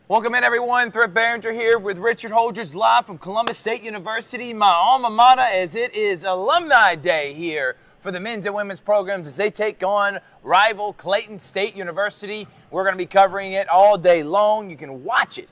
Welcome in, everyone. Threat Behringer here with Richard Holdridge live from Columbus State University, my alma mater, as it is Alumni Day here for the men's and women's programs as they take on rival Clayton State University. We're going to be covering it all day long. You can watch it,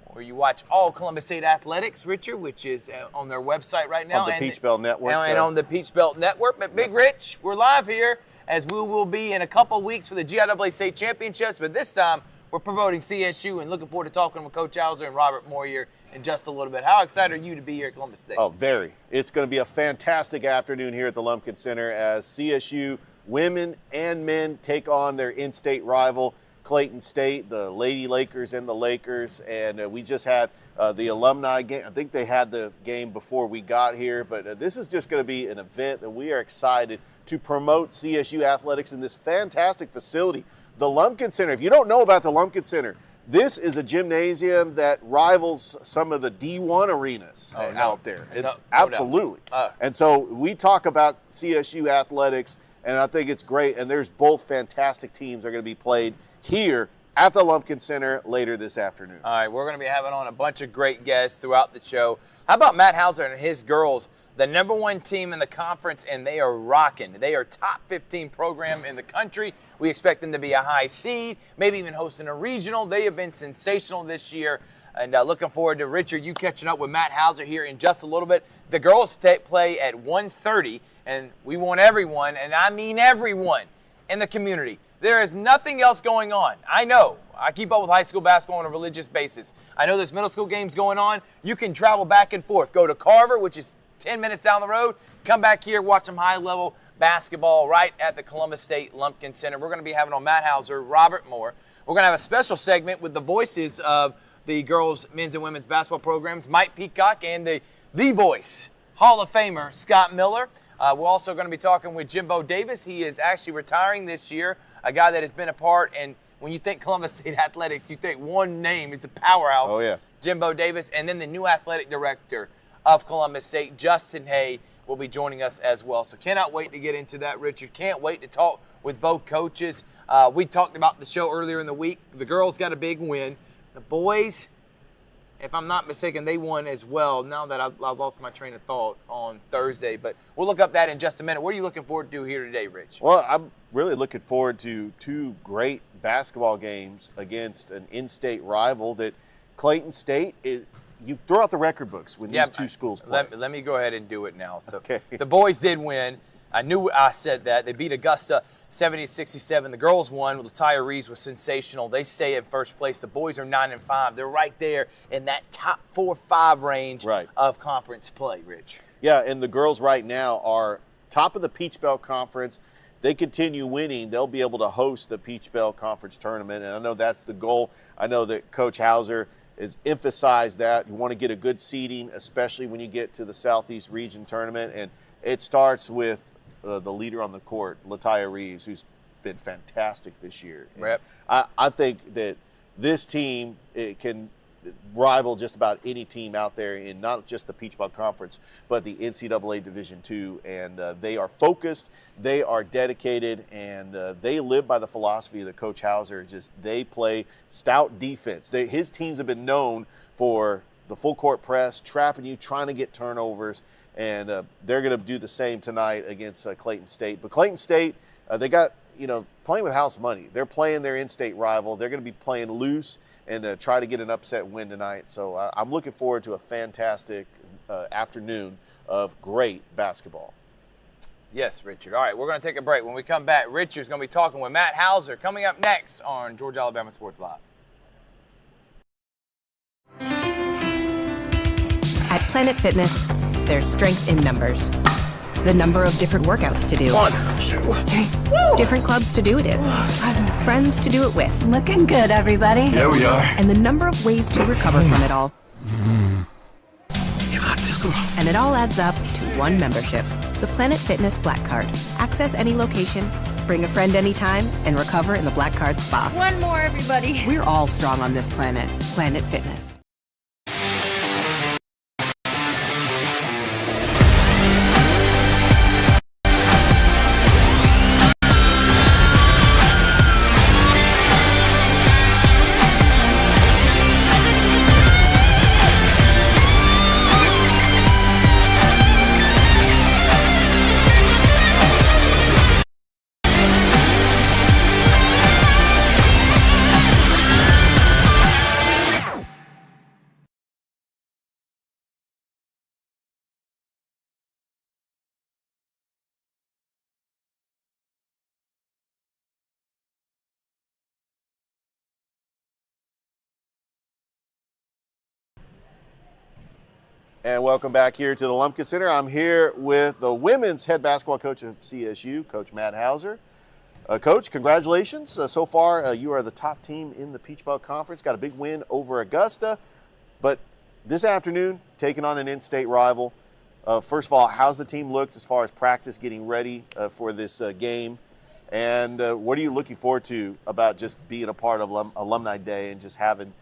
or you watch all Columbus State athletics, Richard, which is on their website right now. On the Peach Belt Network. And on the Peach Belt Network. But Big Rich, we're live here as we will be in a couple weeks for the GIAA State Championships, but this time we're promoting CSU and looking forward to talking with Coach Hauser and Robert Moore here in just a little bit. How excited are you to be here at Columbus State? Oh, very. It's going to be a fantastic afternoon here at the Lumpkin Center as CSU women and men take on their in-state rival, Clayton State, the Lady Lakers and the Lakers. And we just had the alumni game. I think they had the game before we got here, but this is just going to be an event that we are excited to promote CSU athletics in this fantastic facility. The Lumpkin Center, if you don't know about the Lumpkin Center, this is a gymnasium that rivals some of the D1 arenas out there. Absolutely. And so we talk about CSU athletics, and I think it's great. And there's both fantastic teams that are going to be played here at the Lumpkin Center later this afternoon. All right, we're going to be having on a bunch of great guests throughout the show. How about Matt Hauser and his girls? The #1 team in the conference, and they are rocking. They are top 15 program in the country. We expect them to be a high seed, maybe even hosting a regional. They have been sensational this year, and looking forward to, Richard, you catching up with Matt Hauser here in just a little bit. The girls play at 1:30, and we want everyone, and I mean everyone, in the community. There is nothing else going on. I know. I keep up with high school basketball on a religious basis. I know there's middle school games going on. You can travel back and forth. Go to Carver, which is 10 minutes down the road, come back here, watch some high-level basketball right at the Columbus State Lumpkin Center. We're going to be having on Matt Hauser, Robert Moore. We're going to have a special segment with the voices of the girls, men's, and women's basketball programs, Mike Peacock, and the voice, Hall of Famer, Scott Miller. We're also going to be talking with Jimbo Davis. He is actually retiring this year, a guy that has been a part, and when you think Columbus State Athletics, you think one name is a powerhouse, Jimbo Davis, and then the new athletic director of Columbus State, Justin Hay, will be joining us as well. So cannot wait to get into that, Richard. Can't wait to talk with both coaches. We talked about the show earlier in the week. The girls got a big win. The boys, if I'm not mistaken, they won as well. Now that I've lost my train of thought on Thursday, but we'll look up that in just a minute. What are you looking forward to here today, Rich? Well, I'm really looking forward to two great basketball games against an in-state rival that Clayton State is. You throw out the record books when these two schools play. Let me go ahead and do it now. So okay. The boys did win. I knew I said that. They beat Augusta 70-67. The girls won. LaToya Reeves was sensational. They stay in first place. The boys are 9-5. They're right there in that top 4-5 range of conference play, Rich. Yeah, and the girls right now are top of the Peach Belt Conference. They continue winning, they'll be able to host the Peach Belt Conference tournament, and I know that's the goal. I know that Coach Hauser has emphasized that. You want to get a good seeding, especially when you get to the Southeast Region tournament, and it starts with the leader on the court, LaToya Reeves, who's been fantastic this year. I think that this team can rival just about any team out there in not just the Peach Belt Conference, but the NCAA Division II. And they are focused, they are dedicated, and they live by the philosophy of the Coach Hauser. They play stout defense. His teams have been known for the full court press, trapping you, trying to get turnovers, and they're going to do the same tonight against Clayton State. But Clayton State, they got, playing with house money. They're playing their in-state rival. They're going to be playing loose and try to get an upset win tonight. So I'm looking forward to a fantastic afternoon of great basketball. Yes, Richard. All right, we're going to take a break. When we come back, Richard's going to be talking with Matt Hauser coming up next on Georgia Alabama Sports Live. At Planet Fitness, there's strength in numbers. The number of different workouts to do. 1, 2, 3. Different clubs to do it in. Friends to do it with. Looking good, everybody. Yeah, we are. And the number of ways to recover from it all. You got this, come on. And it all adds up to one membership. The Planet Fitness Black Card. Access any location, bring a friend anytime, and recover in the Black Card Spa. One more, everybody. We're all strong on this planet. Planet Fitness. And welcome back here to the Lumpkin Center. I'm here with the women's head basketball coach of CSU, Coach Matt Hauser. Coach, congratulations. So far, you are the top team in the Peach Belt Conference. Got a big win over Augusta. But this afternoon, taking on an in-state rival. First of all, how's the team looked as far as practice getting ready for this game? And what are you looking forward to about just being a part of Alumni Day and just having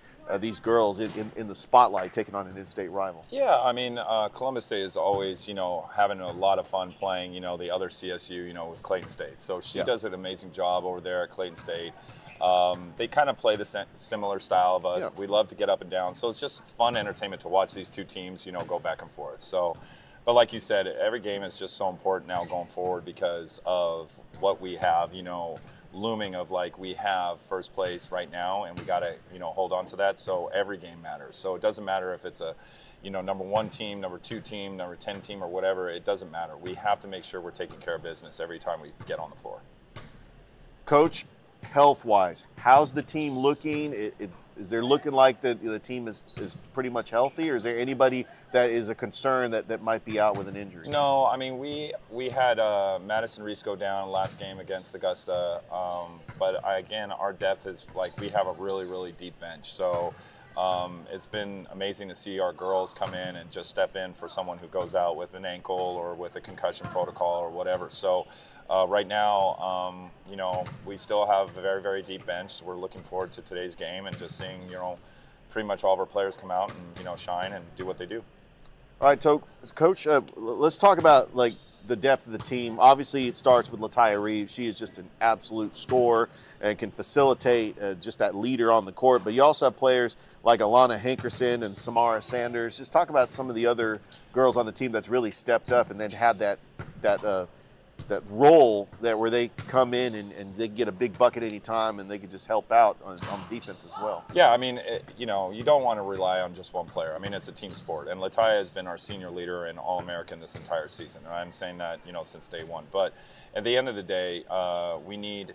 these girls in the spotlight taking on an in-state rival? Yeah, I mean, Columbus Day is always, having a lot of fun playing, the other CSU, with Clayton State. So she does an amazing job over there at Clayton State. They kind of play the similar style of us. Yeah. We love to get up and down. So it's just fun entertainment to watch these two teams, go back and forth. So, but like you said, every game is just so important now going forward because of what we have, looming of we have first place right now and we got to hold on to that. So every game matters. So it doesn't matter if it's a number 1 team, number 2 team, number 10 team, or whatever. It doesn't matter. We have to make sure we're taking care of business every time we get on the floor. Coach, health-wise, how's the team looking? Is there looking like the team is pretty much healthy, or is there anybody that is a concern that might be out with an injury? No, I mean, we had Madison Reese go down last game against Augusta, but again, our depth is we have a really, really deep bench. So it's been amazing to see our girls come in and just step in for someone who goes out with an ankle or with a concussion protocol or whatever. So right now, we still have a very, very deep bench. We're looking forward to today's game and just seeing, pretty much all of our players come out and, shine and do what they do. All right, so Coach, let's talk about the depth of the team. Obviously, it starts with Latia Reeves. She is just an absolute scorer and can facilitate just that leader on the court. But you also have players like Alana Hankerson and Samara Sanders. Just talk about some of the other girls on the team that's really stepped up and then had that role where they come in and they get a big bucket any time and they can just help out on defense as well. Yeah, I mean, you don't want to rely on just one player. I mean, it's a team sport, and Latia has been our senior leader and All-American this entire season, and I'm saying that, since day one. But at the end of the day, we need,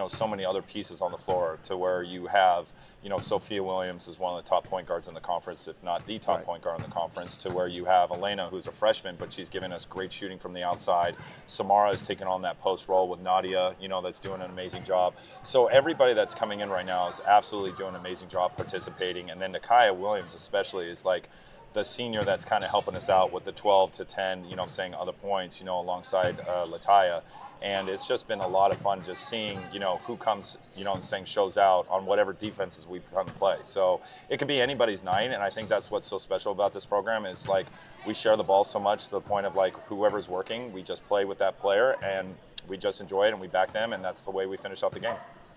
so many other pieces on the floor to where you have, Sophia Williams is one of the top point guards in the conference, if not the top point guard in the conference, to where you have Elena, who's a freshman, but she's given us great shooting from the outside. Samara has taken on that post role with Nadia, that's doing an amazing job. So everybody that's coming in right now is absolutely doing an amazing job participating. And then Nakia Williams especially is the senior that's kind of helping us out with the 12 to 10, other points, alongside Latia. And it's just been a lot of fun just seeing, who comes, and shows out on whatever defenses we come to play. So it could be anybody's night, and I think that's what's so special about this program is we share the ball so much to the point of whoever's working, we just play with that player and we just enjoy it and we back them, and that's the way we finish out the game.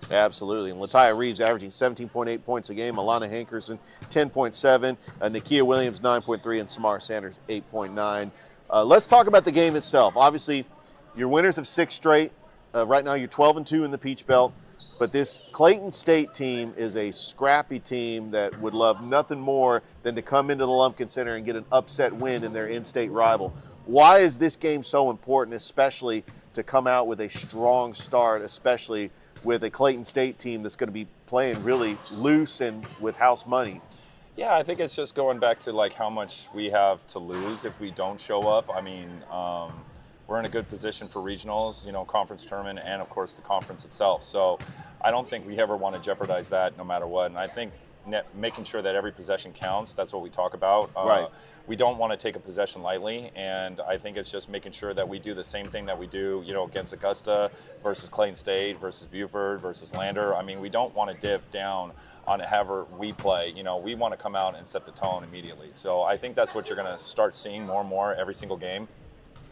Absolutely. And Latia Reeves averaging 17.8 points a game. Alana Hankerson, 10.7. Nakia Williams, 9.3. And Samara Sanders, 8.9. Let's talk about the game itself. Obviously, you're winners of 6 straight. Right now, you're 12-2 in the Peach Belt. But this Clayton State team is a scrappy team that would love nothing more than to come into the Lumpkin Center and get an upset win in their in-state rival. Why is this game so important, especially to come out with a strong start, especially with a Clayton State team that's going to be playing really loose and with house money? Yeah, I think it's just going back to how much we have to lose if we don't show up. I mean, we're in a good position for regionals, conference tournament, and of course the conference itself. So I don't think we ever want to jeopardize that no matter what. And I think making sure that every possession counts, that's what we talk about. Right. We don't want to take a possession lightly, and I think it's just making sure that we do the same thing that we do, against Augusta versus Clayton State versus Buford versus Lander. I mean, we don't want to dip down on however we play. We want to come out and set the tone immediately. So I think that's what you're going to start seeing more and more every single game.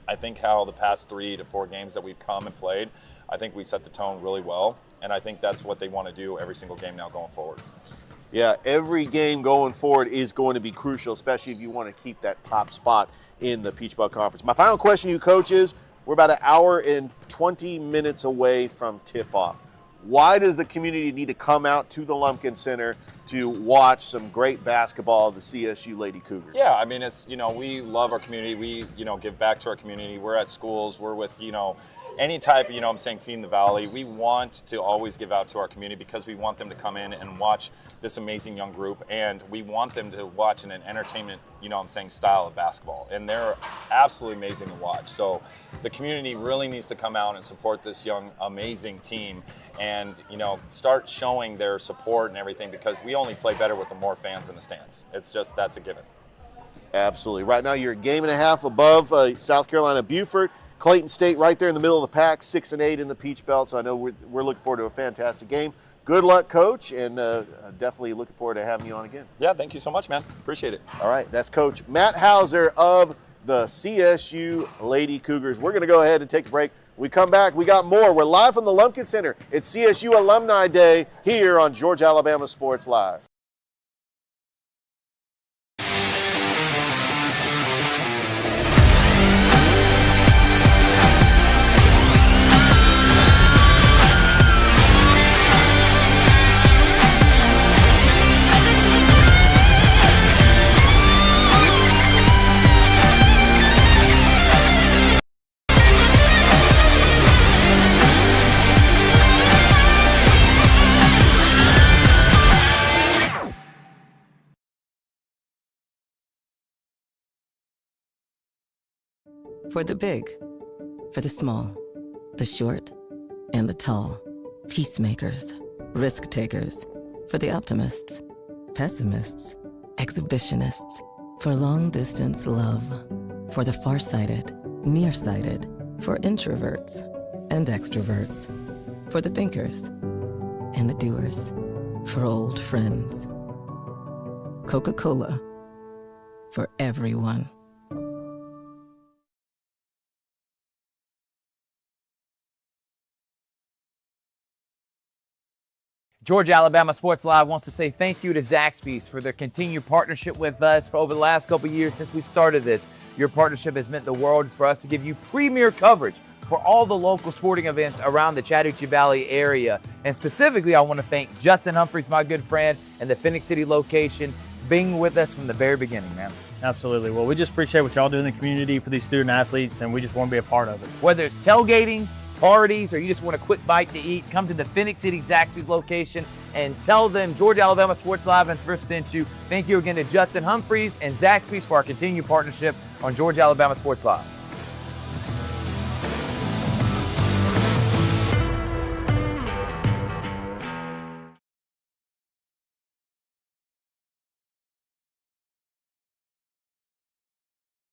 I think how the past 3 to 4 games that we've come and played, I think we set the tone really well, and I think that's what they want to do every single game now going forward. Yeah, every game going forward is going to be crucial, especially if you want to keep that top spot in the Peach Belt Conference. My final question to you, Coach, is we're about an hour and 20 minutes away from tip-off. Why does the community need to come out to the Lumpkin Center to watch some great basketball of the CSU Lady Cougars. Yeah, I mean, it's, we love our community. We, give back to our community. We're at schools. We're with, any type, Feeding the Valley. We want to always give out to our community because we want them to come in and watch this amazing young group, and we want them to watch an entertainment, style of basketball. And they're absolutely amazing to watch. So the community really needs to come out and support this young, amazing team and, start showing their support and everything, because we only play better with the more fans in the stands. It's just, that's a given. Absolutely. Right now you're a game and a half above South Carolina Beaufort. Clayton State right there in the middle of the pack, 6-8 in the Peach Belt. So I know we're looking forward to a fantastic game. Good luck, Coach, and definitely looking forward to having you on again. Yeah, thank you so much, man. Appreciate it. All right, that's Coach Matt Hauser of the CSU Lady Cougars. We're going to go ahead and take a break. When we come back, we got more. We're live from the Lumpkin Center. It's CSU Alumni Day here on Georgia Alabama Sports Live. For the big, for the small, the short, and the tall. Peacemakers, risk takers. For the optimists, pessimists, exhibitionists. For long distance love. For the farsighted, nearsighted. For introverts and extroverts. For the thinkers and the doers. For old friends. Coca-Cola. For everyone. Georgia Alabama Sports Live wants to say thank you to Zaxby's for their continued partnership with us for over the last couple of years since we started this. Your partnership has meant the world for us to give you premier coverage for all the local sporting events around the Chattahoochee Valley area. And specifically, I want to thank Judson Humphreys, my good friend, and the Phoenix City location, being with us from the very beginning, man. Absolutely. Well, we just appreciate what y'all do in the community for these student athletes, and we just want to be a part of it. Whether it's tailgating, parties, or you just want a quick bite to eat, come to the Phoenix City Zaxby's location and tell them Georgia Alabama Sports Live and Thrift sent you. Thank you again to Judson Humphreys and Zaxby's for our continued partnership on Georgia Alabama Sports Live.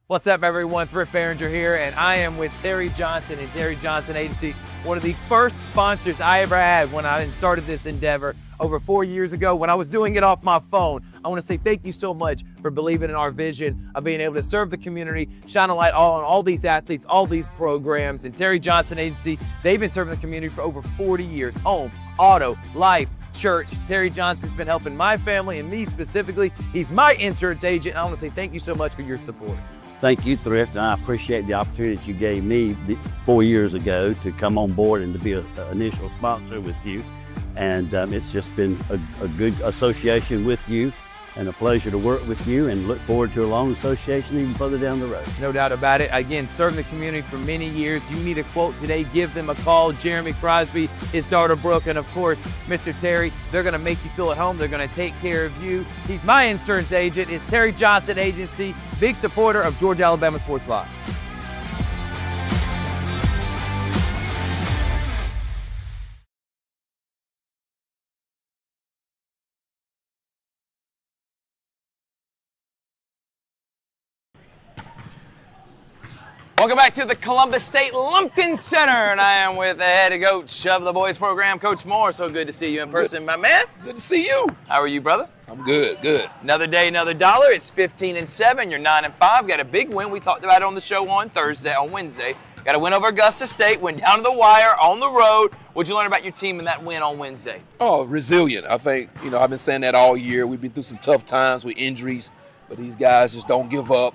What's up, everyone? Thrift Behringer here, and I am with Terry Johnson and Terry Johnson Agency, one of the first sponsors I ever had when I started this endeavor over 4 years ago when I was doing it off my phone. I want to say thank you so much for believing in our vision of being able to serve the community, shine a light on all these athletes, all these programs. And Terry Johnson Agency, they've been serving the community for over 40 years. Home, auto, life, church. Terry Johnson's been helping my family and me specifically. He's my insurance agent. And I want to say thank you so much for your support. Thank you, Thrift, and I appreciate the opportunity that you gave me 4 years ago to come on board and to be an initial sponsor with you. And it's just been a good association with you and a pleasure to work with you, and look forward to a long association even further down the road. No doubt about it. Again, serving the community for many years. You need a quote today, give them a call. Jeremy Crosby, his daughter Brooke, and of course, Mr. Terry. They're gonna make you feel at home. They're gonna take care of you. He's my insurance agent. It's Terry Johnson Agency, big supporter of Georgia Alabama Sports Live. Welcome back to the Columbus State Lumpkin Center, and I am with the head coach of the boys program, Coach Moore. So good to see you in person, my man. Good to see you. How are you, brother? I'm good, good. Another day, another dollar. It's 15-7. You're 9-5. Got a big win. We talked about it on the show on Wednesday. Got a win over Augusta State. Went down to the wire on the road. What'd you learn about your team in that win on Wednesday? Oh, resilient. I think, I've been saying that all year. We've been through some tough times with injuries, but these guys just don't give up.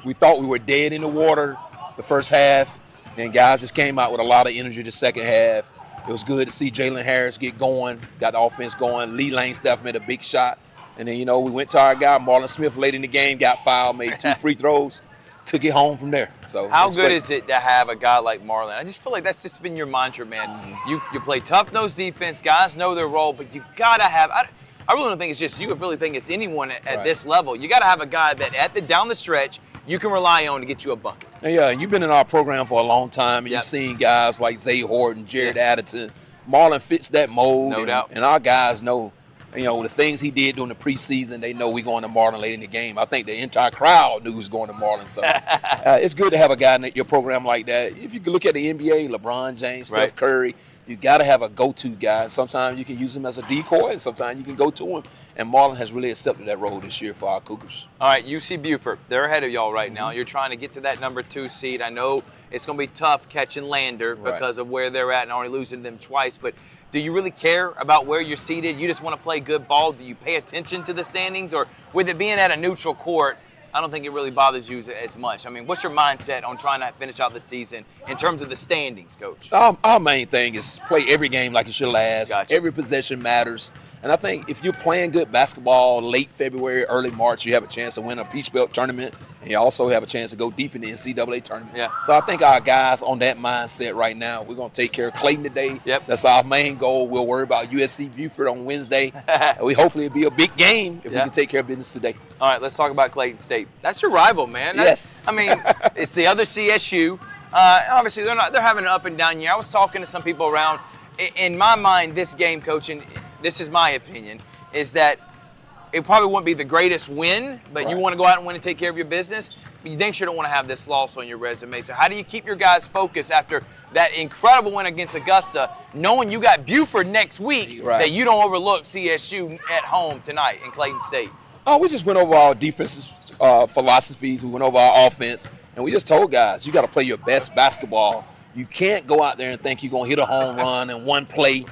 We thought we were dead in the water the first half, and guys just came out with a lot of energy the second half. It was good to see Jalen Harris get going, got the offense going. Lee Langstaff made a big shot. And then, we went to our guy, Marlon Smith, late in the game, got fouled, made 2 free throws, took it home from there. So how good is it to have a guy like Marlon? I just feel like that's just been your mantra, man. Mm-hmm. You play tough-nosed defense. Guys know their role, but you got to have I really don't think it's just you. I really think it's anyone at this level. You got to have a guy that down the stretch you can rely on to get you a bucket. Yeah, and you've been in our program for a long time, and you've seen guys like Zay Horton, Jared Addison. Marlon fits that mold. No doubt. And our guys know, the things he did during the preseason, they know we're going to Marlon late in the game. I think the entire crowd knew he was going to Marlon. So it's good to have a guy in your program like that. If you can look at the NBA, LeBron James, Steph Curry, you got to have a go-to guy. Sometimes you can use him as a decoy, and sometimes you can go to him. And Marlon has really accepted that role this year for our Cougars. All right, UC Beaufort, they're ahead of y'all right now. You're trying to get to that number 2 seed. I know it's going to be tough catching Lander because of where they're at and already losing them twice. But do you really care about where you're seated? You just want to play good ball? Do you pay attention to the standings? Or with it being at a neutral court, I don't think it really bothers you as much. I mean, what's your mindset on trying to finish out the season in terms of the standings, Coach? Our main thing is play every game like it's your last. Gotcha. Every possession matters. And I think if you're playing good basketball late February, early March, you have a chance to win a Peach Belt tournament, and you also have a chance to go deep in the NCAA tournament. Yeah. So I think our guys on that mindset right now, we're going to take care of Clayton today. Yep. That's our main goal. We'll worry about USC Beaufort on Wednesday. Hopefully it'll be a big game if we can take care of business today. All right, let's talk about Clayton State. That's your rival, man. Yes. I mean, it's the other CSU. Obviously, they're having an up and down year. I was talking to some people around. In my mind, this game, Coach, and this is my opinion, is that it probably wouldn't be the greatest win, but you want to go out and win and take care of your business. But you dang sure don't want to have this loss on your resume. So how do you keep your guys focused after that incredible win against Augusta, knowing you got Beaufort next week, that you don't overlook CSU at home tonight in Clayton State? Oh, we just went over our defensive philosophies. We went over our offense, and we just told guys, you got to play your best basketball. You can't go out there and think you're going to hit a home run in one play.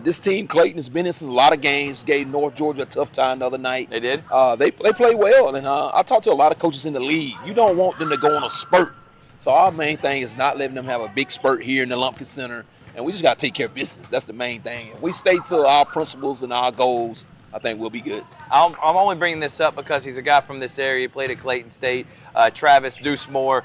This team, Clayton, has been in a lot of games, gave North Georgia a tough time the other night. They did? They play well, and I talked to a lot of coaches in the league. You don't want them to go on a spurt. So our main thing is not letting them have a big spurt here in the Lumpkin Center, and we just got to take care of business. That's the main thing. If we stay to our principles and our goals, I think we'll be good. I'm only bringing this up because he's a guy from this area. He played at Clayton State. Travis Deuce Moore,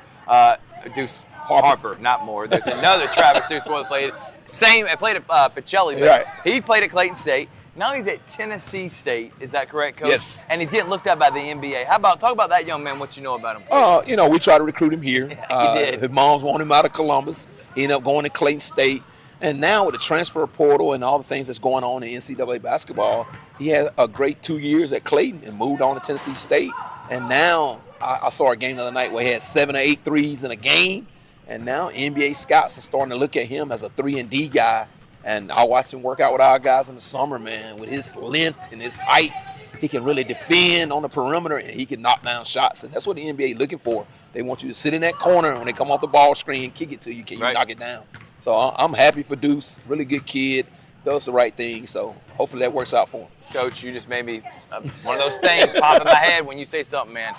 Deuce Harper, not Moore. There's another Travis Deuce Moore that played at Pacelli. But he played at Clayton State. Now he's at Tennessee State. Is that correct, Coach? Yes. And he's getting looked at by the NBA. Talk about that young man, what you know about him. We tried to recruit him here. He did. His moms wanted him out of Columbus. He ended up going to Clayton State. And now with the transfer portal and all the things that's going on in NCAA basketball, he had a great 2 years at Clayton and moved on to Tennessee State. And now I saw a game the other night where he had 7 or 8 threes in a game. And now NBA scouts are starting to look at him as a 3-and-D guy. And I watched him work out with our guys in the summer, man. With his length and his height, he can really defend on the perimeter, and he can knock down shots. And that's what the NBA is looking for. They want you to sit in that corner when they come off the ball screen, kick it to you. Can you knock it down? So I'm happy for Deuce. Really good kid. Does the right thing. So hopefully that works out for him. Coach, you just made me one of those things pop in my head when you say something, man.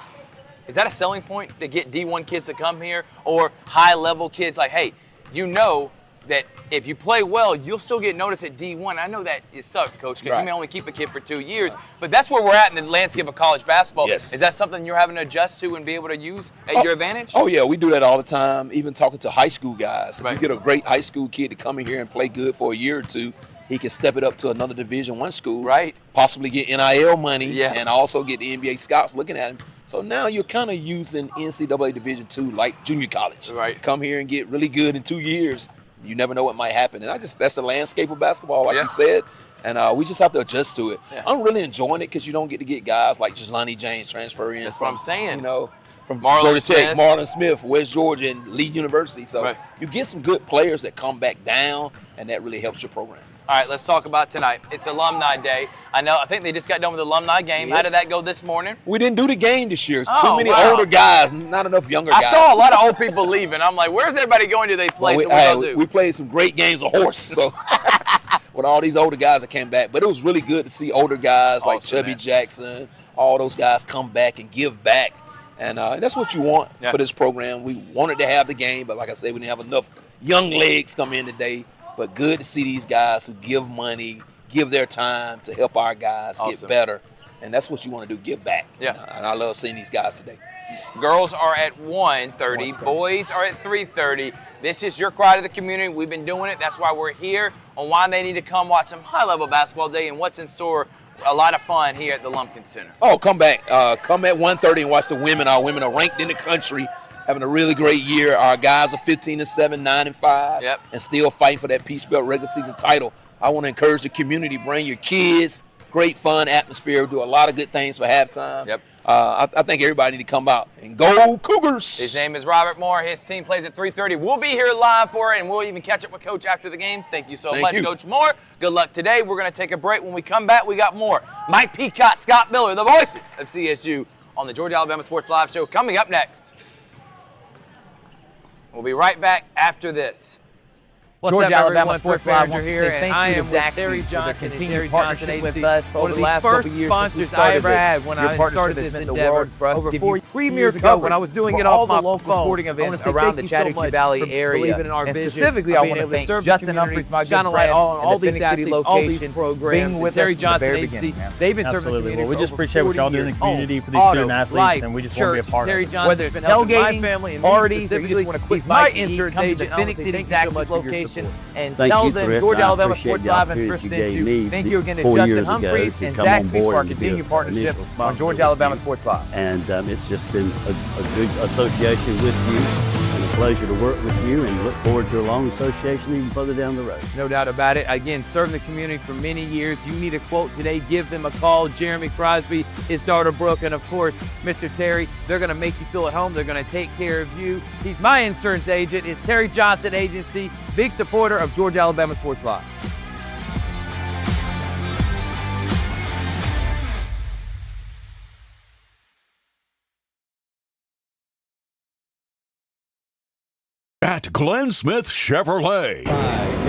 Is that a selling point to get D1 kids to come here, or high-level kids like, hey, you know that if you play well, you'll still get noticed at D1. I know that it sucks, Coach, because you may only keep a kid for 2 years, but that's where we're at in the landscape of college basketball. Yes. Is that something you're having to adjust to and be able to use at your advantage? Oh, yeah, we do that all the time, even talking to high school guys. If you get a great high school kid to come in here and play good for a year or two, he can step it up to another Division I school, possibly get NIL money, and also get the NBA scouts looking at him. So now you're kind of using NCAA Division II like junior college. Come here and get really good in 2 years. You never know what might happen. And that's the landscape of basketball, like you said. And we just have to adjust to it. I'm really enjoying it because you don't get to get guys like Jelani James transfer in. That's what I'm saying. From Marlon Georgia Smith. Tech, Marlon Smith, West Georgia, and Lee University. So you get some good players that come back down, and that really helps your program. All right, let's talk about tonight. It's Alumni Day. I think they just got done with the alumni game. How did that go this morning? We didn't do the game this year. Too many older guys, not enough younger guys. I saw a lot of old people leaving. I'm like, where's everybody going to? They play. We played some great games of horse. So with all these older guys that came back. But it was really good to see older guys like Chubby Jackson, all those guys come back and give back. And that's what you want for this program. We wanted to have the game, but like I said, we didn't have enough young legs come in today. but good to see these guys who give money, give their time to help our guys get better. And that's what you want to do, give back. Yeah. And I love seeing these guys today. Girls are at 1:30. Boys are at 3:30. This is your cry to the community. We've been doing it. That's why we're here, on why they need to come watch some high-level basketball day and what's in store. A lot of fun here at the Lumpkin Center. Oh, come back. Come at 1:30 and watch the women. Our women are ranked in the country, having a really great year. Our guys are 15-7, 9-5, and still fighting for that Peach Belt regular season title. I want to encourage the community, bring your kids. Great fun atmosphere. Do a lot of good things for halftime. I think everybody need to come out and go Cougars. His name is Robert Moore. His team plays at 3:30. We'll be here live for it, and we'll even catch up with Coach after the game. Thank you so much, Coach Moore. Good luck today. We're going to take a break. When we come back, we got more. Mike Peacock, Scott Miller, the voices of CSU on the Georgia Alabama Sports Live Show coming up next. We'll be right back after this. What's Georgia up, Alabama Sports Live wants to say thank you to Terry Johnson and Terry Johnson with us for the last couple years. Sponsors I ever had when I started this endeavor over 4 years ago when I was doing it off my local sporting events around the Chattahoochee Valley area. And specifically, I want to thank Justin Humphreys, my good friend, all these athletes, all these programs, and Terry Johnson Agency. They've been serving the community. We just appreciate what y'all do in the community for these student athletes, and we just want to be a part of it. Whether it's tailgating, parties, or you just want to quit my insurance agent, Phoenix City, Zaxby's location. And tell them Georgia Alabama Sports Live and Chris sent you. Thank you again to Justin Humphreys and Zaxby's for our continued partnership on Georgia Alabama Sports Live. And it's just been a good association with you and a pleasure to work with you, and look forward to a long association even further down the road. No doubt about it. Again, serving the community for many years. You need a quote today, give them a call. Jeremy Crosby, his daughter Brooke, and of course, Mr. Terry. They're going to make you feel at home. They're going to take care of you. He's my insurance agent. It's Terry Johnson Agency, big supporter of Georgia Alabama Sports Live. At Glenn Smith Chevrolet,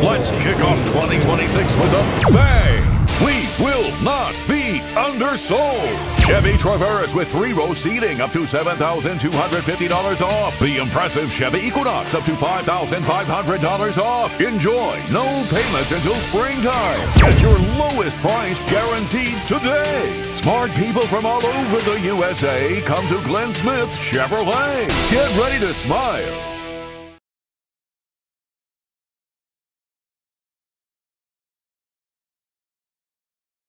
let's kick off 2026 with a bang! We will not be undersold. Chevy Traverse with 3-row seating up to $7,250 off. The impressive Chevy Equinox up to $5,500 off. Enjoy no payments until springtime. Get your lowest price guaranteed today. Smart people from all over the USA come to Glenn Smith Chevrolet. Get ready to smile.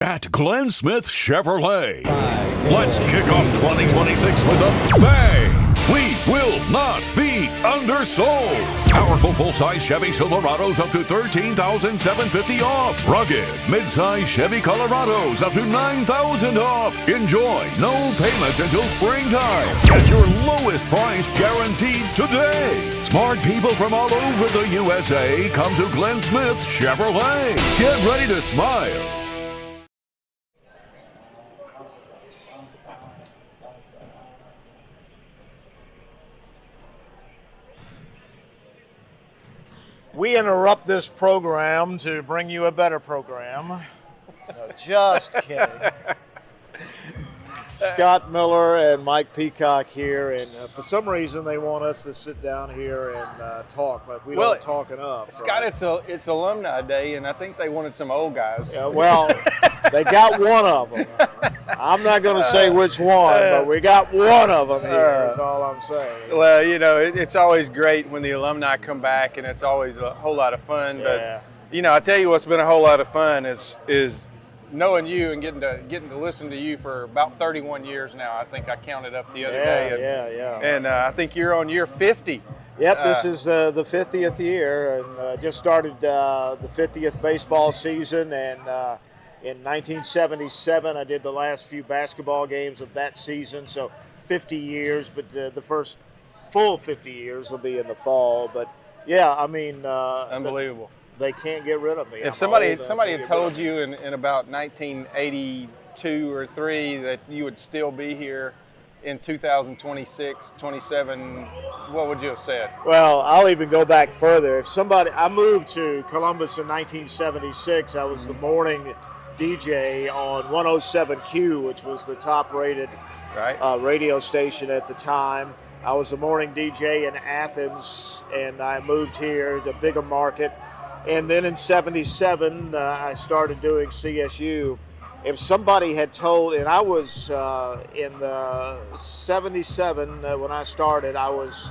At Glenn Smith Chevrolet, let's kick off 2026 with a bang! We will not be undersold. Powerful full-size Chevy Silverados up to $13,750 off. Rugged mid-size Chevy Colorados up to $9,000 off. Enjoy no payments until springtime. Get your lowest price guaranteed today. Smart people from all over the USA come to Glenn Smith Chevrolet. Get ready to smile. We interrupt this program to bring you a better program. No, just kidding. Scott Miller and Mike Peacock here, and for some reason they want us to sit down here and talk, but we don't talk enough. Scott, right? It's Alumni Day, and I think they wanted some old guys. Yeah, well, they got one of them. I'm not going to say which one, but we got one of them here, is all I'm saying. Well, you know, it's always great when the alumni come back, and it's always a whole lot of fun. Yeah. But, you know, I tell you what's been a whole lot of fun is knowing you and getting to listen to you for about 31 years now. I think I counted up the other day. And I think you're on year 50. Yep, this is the 50th year, and just started the 50th baseball season, and in 1977 I did the last few basketball games of that season, so 50 years, but the first full 50 years will be in the fall. But yeah, I mean, unbelievable. They can't get rid of me. If somebody had told you in about 1982 or 3 that you would still be here in 2026, 27, what would you have said? Well, I'll even go back further. I moved to Columbus in 1976. I was the morning DJ on 107Q, which was the top-rated radio station at the time. I was a morning DJ in Athens, and I moved here, the bigger market. And then in 77, I started doing CSU. If somebody had told, and I was in the 77 when I started, I was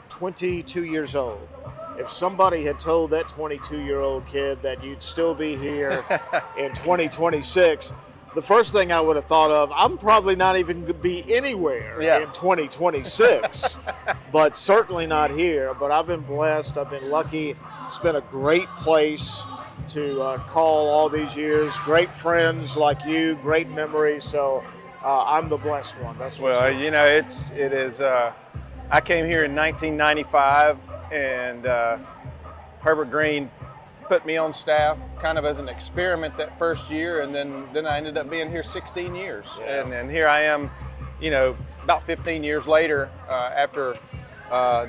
22 years old. If somebody had told that 22-year-old kid that you'd still be here in 2026, the first thing I would have thought of, I'm probably not even going to be anywhere in 2026, but certainly not here. But I've been blessed. I've been lucky. It's been a great place to call all these years. Great friends like you, great memories. So I'm the blessed one. That's for sure. You know, it is. I came here in 1995, and Herbert Green put me on staff kind of as an experiment that first year, and then I ended up being here 16 years. Yeah. And here I am, you know, about 15 years later, after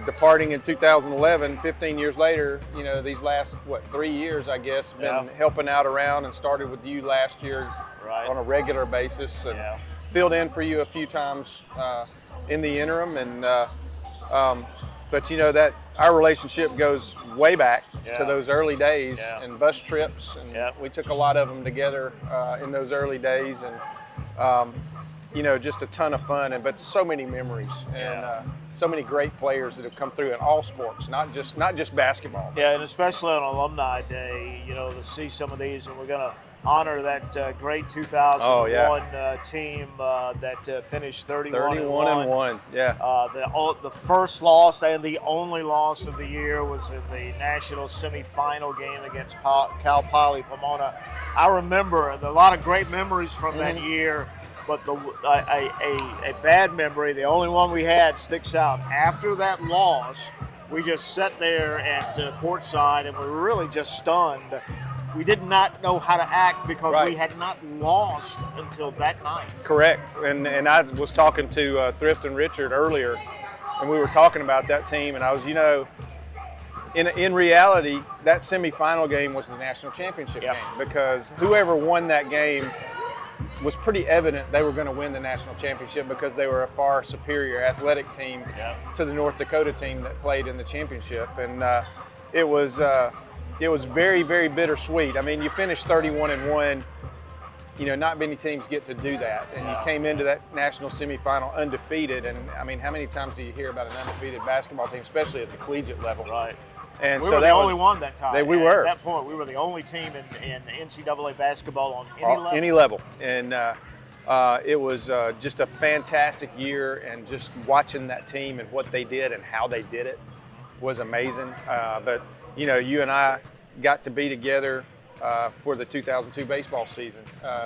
departing in 2011, 15 years later, you know, these last, 3 years, I guess, been helping out around, and started with you last year on a regular basis, and filled in for you a few times in the interim. And but you know that our relationship goes way back to those early days and bus trips, and we took a lot of them together in those early days, and you know, just a ton of fun, but so many memories, and so many great players that have come through in all sports, not just basketball. Yeah, and especially on Alumni Day, you know, to see some of these, and we're going to honor that great 2001 team that finished 31-1. Yeah. The first loss and the only loss of the year was in the national semifinal game against Cal Poly Pomona. I remember a lot of great memories from that year, but a bad memory, the only one we had, sticks out. After that loss, we just sat there at courtside, and we were really just stunned. We did not know how to act because we had not lost until that night. Correct. And I was talking to Thrift and Richard earlier, and we were talking about that team, and I was, you know, in reality, that semifinal game was the national championship game, because whoever won that game was pretty evident they were going to win the national championship, because they were a far superior athletic team to the North Dakota team that played in the championship. And it was very, very bittersweet. I mean, you finished 31-1. You know, not many teams get to do that. And you came into that national semifinal undefeated. And I mean, how many times do you hear about an undefeated basketball team, especially at the collegiate level? Right. And we so were the only one that time. We were. At that point, we were the only team in NCAA basketball on any level. And it was just a fantastic year, and just watching that team and what they did and how they did it was amazing. But you know, you and I got to be together for the 2002 baseball season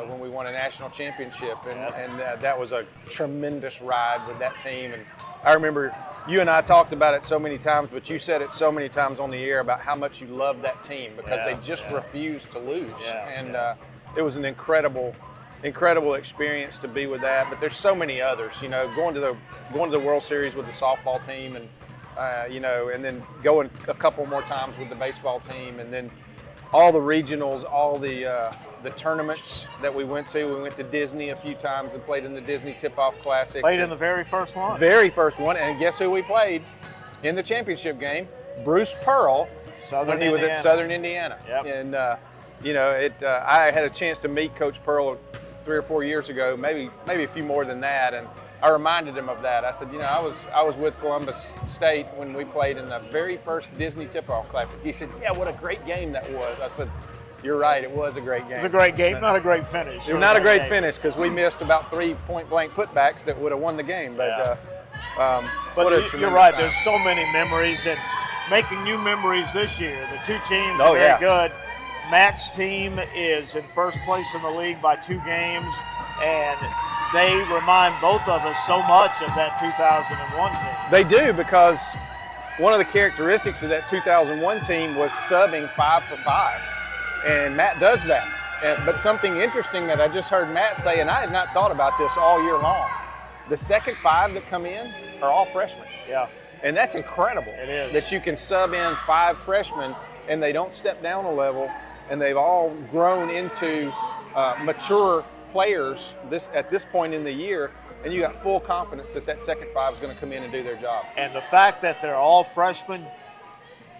when we won a national championship, and that was a tremendous ride with that team. And I remember you and I talked about it so many times, but you said it so many times on the air about how much you loved that team, because they just refused to lose. It was an incredible experience to be with that. But there's so many others, you know, going to the World Series with the softball team, and you know, and then going a couple more times with the baseball team, and then all the regionals, all the tournaments that we went to. We went to Disney a few times and played in the Disney Tip-Off Classic. Played in the very first one. Very first one, and guess who we played in the championship game? Bruce Pearl, when he was at Southern Indiana. And you know, I had a chance to meet Coach Pearl 3 or 4 years ago, maybe a few more than that, and I reminded him of that. I said, you know, I was with Columbus State when we played in the very first Disney Tip-Off Classic. He said, yeah, what a great game that was. I said, you're right, it was a great game. It was a great game, not a great finish. It was not a great finish, because we missed about 3 point-blank putbacks that would have won the game. But, you're right, there's so many memories, and making new memories this year. The two teams are very good. Matt's team is in first place in the league by 2 games, and they remind both of us so much of that 2001 team. They do, because one of the characteristics of that 2001 team was subbing 5 for 5, and Matt does that. But something interesting that I just heard Matt say, and I had not thought about this all year long, the second 5 that come in are all freshmen. Yeah. And that's incredible. It is. That you can sub in 5 freshmen, and they don't step down a level, and they've all grown into mature players at this point in the year, and you got full confidence that second 5 is going to come in and do their job. And the fact that they're all freshmen,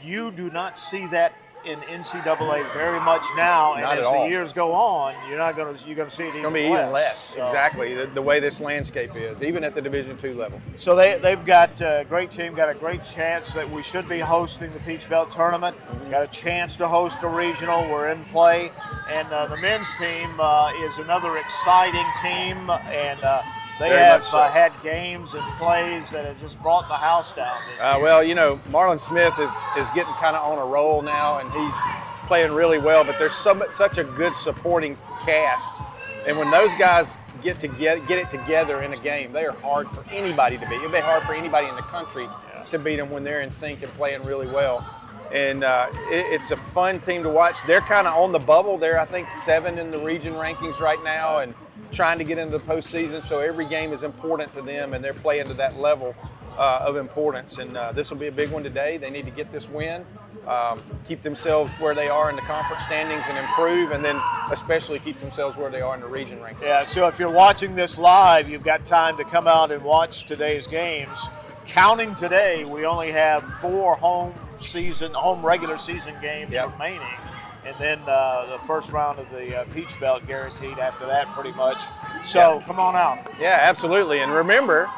you do not see that in NCAA very much now, and Not as at the all. years go on, you're going to see it It's even going to be even less. So. Exactly, the way this landscape is, even at the Division II level. So they've got a great team, got a great chance that we should be hosting the Peach Belt tournament. Got a chance to host a regional. We're in play, and the men's team is another exciting team, and they have had games and plays that have just brought the house down this year. Well, you know, Marlon Smith is getting kind of on a roll now, and he's playing really well. But there's such a good supporting cast, and when those guys get it together in a game, they are hard for anybody to beat. It'll be hard for anybody in the country to beat them when they're in sync and playing really well. And it's a fun team to watch. They're kind of on the bubble. They're, I think, 7 in the region rankings right now and trying to get into the postseason. So every game is important to them, and they're playing to that level of importance. And this will be a big one today. They need to get this win, keep themselves where they are in the conference standings and improve, and then especially keep themselves where they are in the region rankings. Yeah, so if you're watching this live, you've got time to come out and watch today's games. Counting today, we only have 4 home regular season games remaining, and then the first round of the Peach Belt guaranteed after that, pretty much. So come on out. Yeah, absolutely. And remember,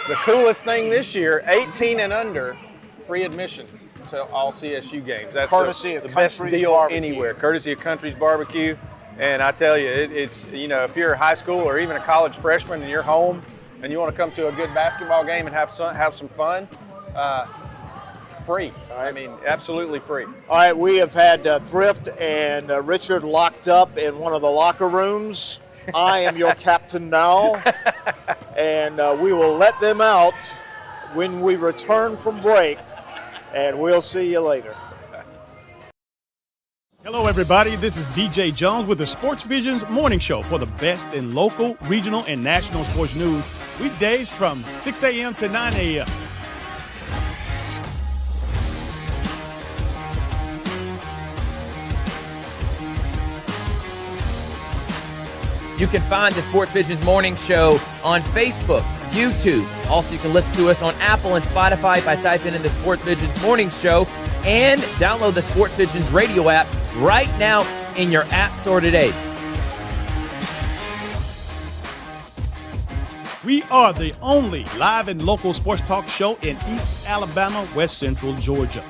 the coolest thing this year: 18 and under, free admission to all CSU games. That's courtesy of the best deal barbecue. Anywhere. Courtesy of Country's Barbecue. And I tell you, it's if you're a high school or even a college freshman and you're home and you want to come to a good basketball game and have some fun. Free. I mean, absolutely free. All right, we have had Thrift and Richard locked up in one of the locker rooms. I am your captain now, and we will let them out when we return from break, and we'll see you later. Hello, everybody. This is DJ Jones with the Sports Visions Morning Show for the best in local, regional, and national sports news, weekdays from 6 a.m. to 9 a.m. You can find the Sports Visions Morning Show on Facebook, YouTube. Also, you can listen to us on Apple and Spotify by typing in the Sports Visions Morning Show, and download the Sports Visions radio app right now in your app store today. We are the only live and local sports talk show in East Alabama, West Central Georgia.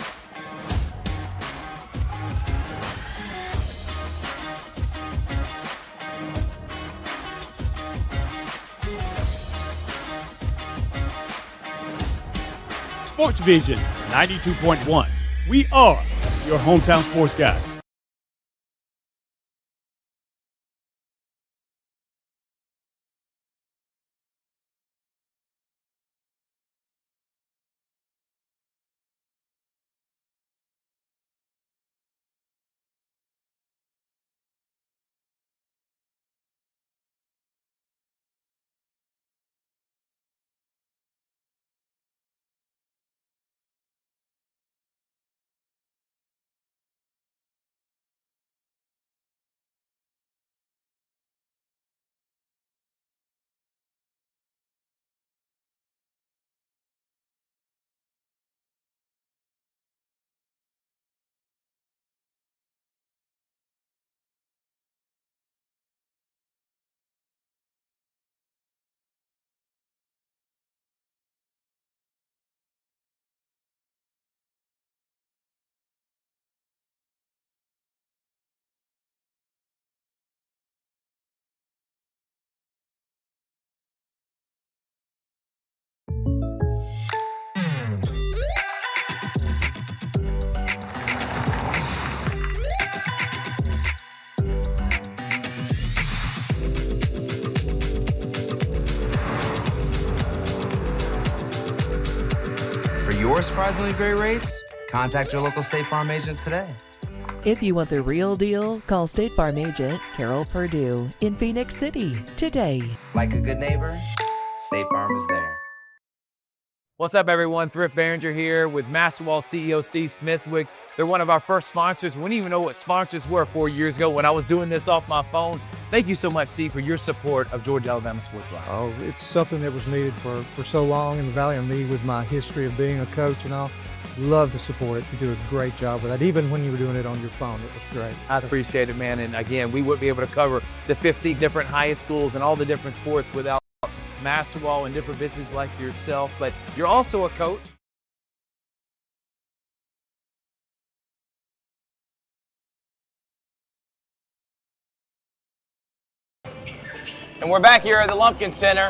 Sports Visions 92.1. We are your hometown sports guys. Your surprisingly great rates? Contact your local State Farm agent today. If you want the real deal, call State Farm agent Carol Perdue in Phoenix City today. Like a good neighbor, State Farm is there. What's up, everyone? Thrift Behringer here with Masterwall CEO Steve Smithwick. They're one of our first sponsors. We didn't even know what sponsors were 4 years ago when I was doing this off my phone. Thank you so much, Steve, for your support of Georgia Alabama Sports Live. Oh, it's something that was needed for so long in the Valley, and me with my history of being a coach and all. Love to support it. You do a great job with that. Even when you were doing it on your phone, it was great. I appreciate it, man. And again, we wouldn't be able to cover the 50 different highest schools and all the different sports without Master Ball and different businesses like yourself. But you're also a coach. And we're back here at the Lumpkin Center.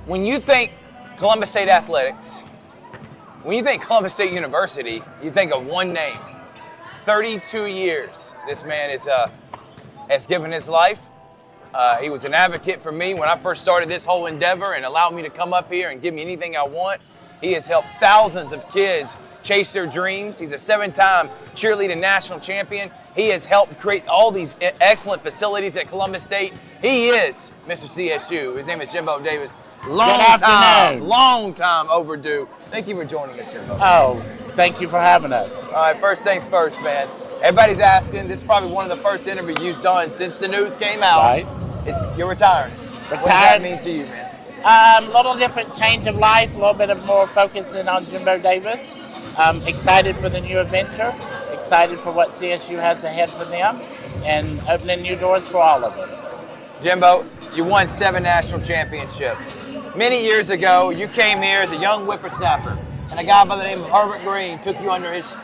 When you think Columbus State Athletics, when you think Columbus State University, you think of one name. 32 years this man has given his life. He was an advocate for me when I first started this whole endeavor and allowed me to come up here and give me anything I want. He has helped thousands of kids chase their dreams. He's a 7-time cheerleading national champion. He has helped create all these excellent facilities at Columbus State. He is Mr. CSU. His name is Jimbo Davis. Long time overdue. Thank you for joining us, Jimbo. Oh, thank you for having us. All right, first things first, man. Everybody's asking, this is probably one of the first interviews you've done since the news came out. Right. You're retiring. What does that mean to you, man? Little different change of life, a little bit of more focusing on Jimbo Davis. Excited for the new adventure, excited for what CSU has ahead for them, and opening new doors for all of us. Jimbo, you won 7 national championships. Many years ago, you came here as a young whippersnapper, and a guy by the name of Herbert Green took you under his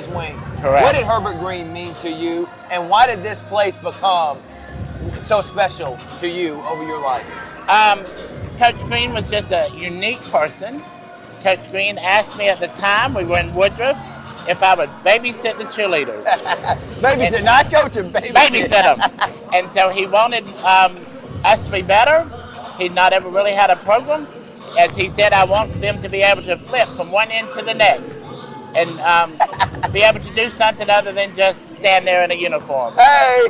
wing. Correct. What did Herbert Green mean to you, and why did this place become so special to you over your life? Coach Green was just a unique person. Coach Green asked me at the time, we were in Woodruff, if I would babysit the cheerleaders. Babysit, not coach them, babysit them. And so he wanted us to be better. He'd not ever really had a program. As he said, I want them to be able to flip from one end to the next and be able to do something other than just stand there in a uniform. Hey!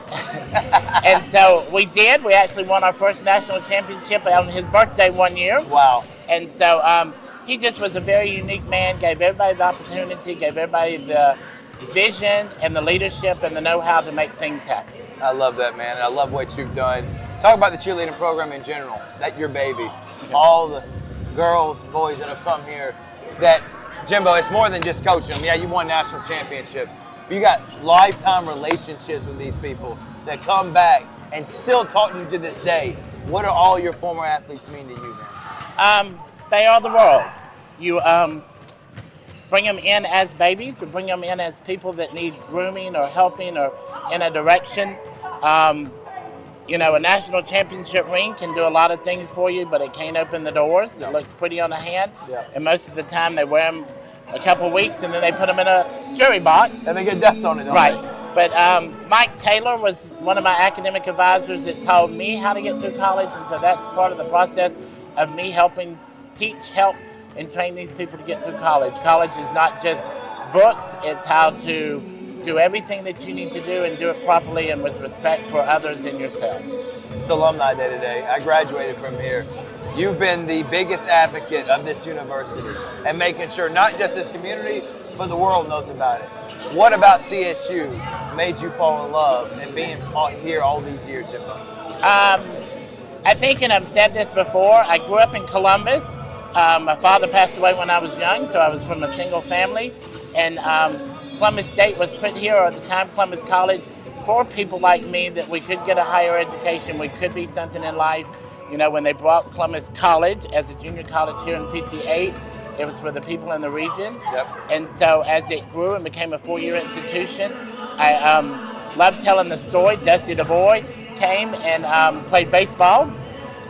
And so we did. We actually won our first national championship on his birthday one year. Wow. And so he just was a very unique man, gave everybody the opportunity, gave everybody the vision and the leadership and the know-how to make things happen. I love that, man. And I love what you've done. Talk about the cheerleading program in general. That's your baby. Okay. All the girls, boys that have come here. That, Jimbo, it's more than just coaching them. Yeah, you won national championships. You got lifetime relationships with these people that come back and still talk to you to this day. What do all your former athletes mean to you, man? They are the world. You bring them in as babies, or bring them in as people that need grooming or helping or in a direction. You know, a national championship ring can do a lot of things for you, but it can't open the doors. It looks pretty on the hand, and most of the time they wear them a couple of weeks and then they put them in a jury box. And they get dust on it, don't right. they? But Mike Taylor was one of my academic advisors that taught me how to get through college, and so that's part of the process of me helping teach, help, and train these people to get through college. College is not just books, it's how to do everything that you need to do and do it properly and with respect for others and yourself. It's Alumni Day today. I graduated from here. You've been the biggest advocate of this university and making sure not just this community, but the world knows about it. What about CSU made you fall in love and being here all these years, Jimbo? I think, and I've said this before, I grew up in Columbus. My father passed away when I was young, so I was from a single family. And Columbus State was put here, or at the time Columbus College, for people like me that we could get a higher education, we could be something in life. You know, when they brought Columbus College as a junior college here in 58, it was for the people in the region. Yep. And so as it grew and became a 4-year institution, I love telling the story. Dusty the boy came and played baseball,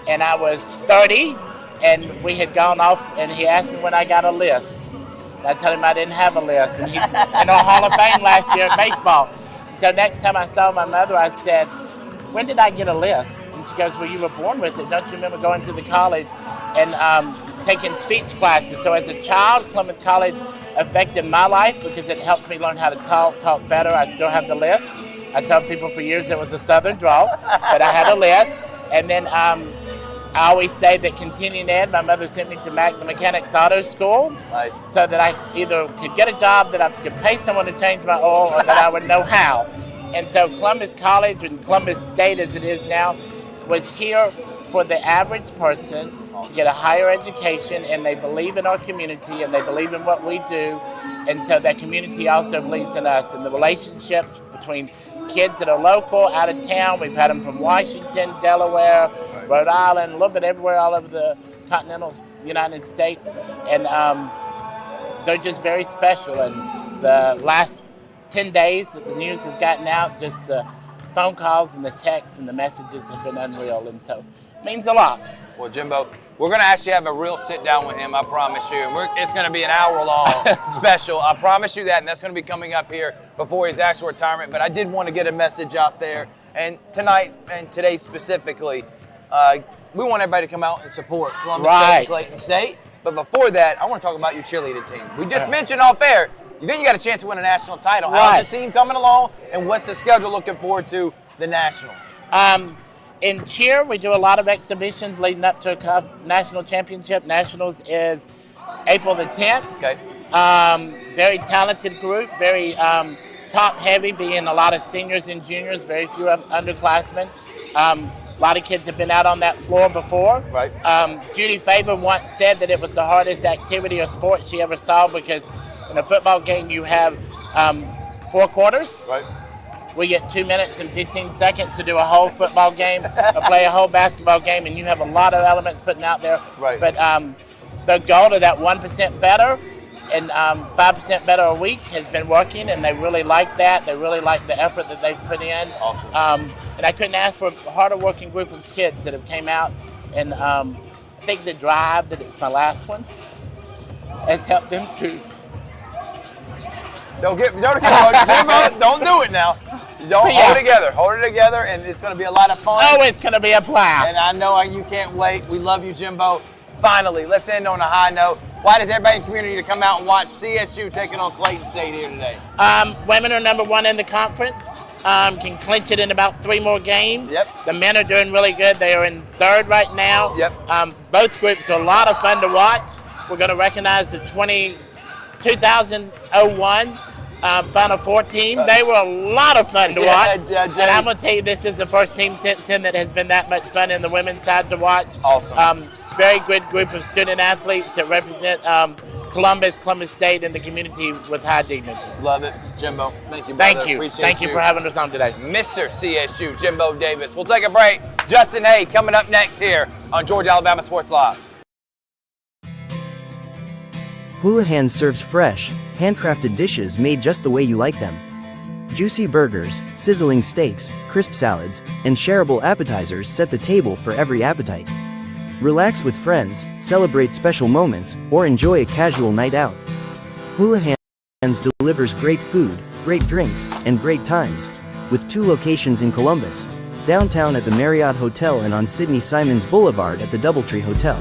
and I was 30, and we had gone off, and he asked me when I got a list. And I told him I didn't have a list, and he's in the Hall of Fame last year at baseball. So next time I saw my mother, I said, when did I get a list? And she goes, well, you were born with it. Don't you remember going to the college and taking speech classes? So as a child, Columbus College affected my life because it helped me learn how to talk better. I still have the list. I told people for years it was a Southern drawl, but I had a list. And then I always say that continuing ed, my mother sent me to Mac the Mechanics Auto School. Nice. So that I either could get a job that I could pay someone to change my oil or that I would know how. And so Columbus College and Columbus State as it is now was here for the average person to get a higher education, and they believe in our community and they believe in what we do, and so that community also believes in us and the relationships between kids that are local, out of town. We've had them from Washington, Delaware, Rhode Island, a little bit everywhere all over the continental United States, and they're just very special. And the last 10 days that the news has gotten out, just the phone calls and the texts and the messages have been unreal, and so it means a lot. Well, Jimbo, we're going to actually have a real sit down with him, I promise you. And it's going to be an hour-long special. I promise you that, and that's going to be coming up here before his actual retirement. But I did want to get a message out there. And tonight and today specifically, we want everybody to come out and support Columbus State and Clayton State. But before that, I want to talk about your cheerleading team. We just mentioned off air, you think you got a chance to win a national title. How's the team coming along, and what's the schedule looking forward to the Nationals? In cheer, we do a lot of exhibitions leading up to a national championship. Nationals is April the 10th. Okay. Very talented group, very top-heavy, being a lot of seniors and juniors, very few underclassmen. A lot of kids have been out on that floor before. Right. Judy Faber once said that it was the hardest activity or sport she ever saw, because in a football game you have 4 quarters. Right. We get 2 minutes and 15 seconds to do a whole football game or play a whole basketball game, and you have a lot of elements putting out there. Right. But the goal to that 1% better and 5% better a week has been working, and they really like that. They really like the effort that they've put in. Awesome. And I couldn't ask for a harder working group of kids that have came out, and I think the drive, that it's my last one, has helped them too. Don't do it now. Hold it together, and it's going to be a lot of fun. Oh, it's going to be a blast. And I know you can't wait. We love you, Jimbo. Finally, let's end on a high note. Why does everybody in the community to come out and watch CSU taking on Clayton State here today? Women are number 1 in the conference. Can clinch it in about 3 more games. Yep. The men are doing really good. They are in 3rd right now. Yep. Both groups are a lot of fun to watch. We're going to recognize the 2001 Final Four team. They were a lot of fun to watch. And I'm going to tell you, this is the first team since then that has been that much fun in the women's side to watch. Awesome. Very good group of student athletes that represent Columbus State, and the community with high dignity. Love it. Jimbo, thank you, brother. Thank you. Appreciate Thank you for having us on today. Mr. CSU, Jimbo Davis. We'll take a break. Justin Hay coming up next here on Georgia Alabama Sports Live. Houlihan serves fresh, handcrafted dishes made just the way you like them. Juicy burgers, sizzling steaks, crisp salads, and shareable appetizers set the table for every appetite. Relax with friends, celebrate special moments, or enjoy a casual night out. Houlihan's delivers great food, great drinks, and great times, with 2 locations in Columbus, downtown at the Marriott Hotel and on Sidney Simons Boulevard at the Doubletree Hotel.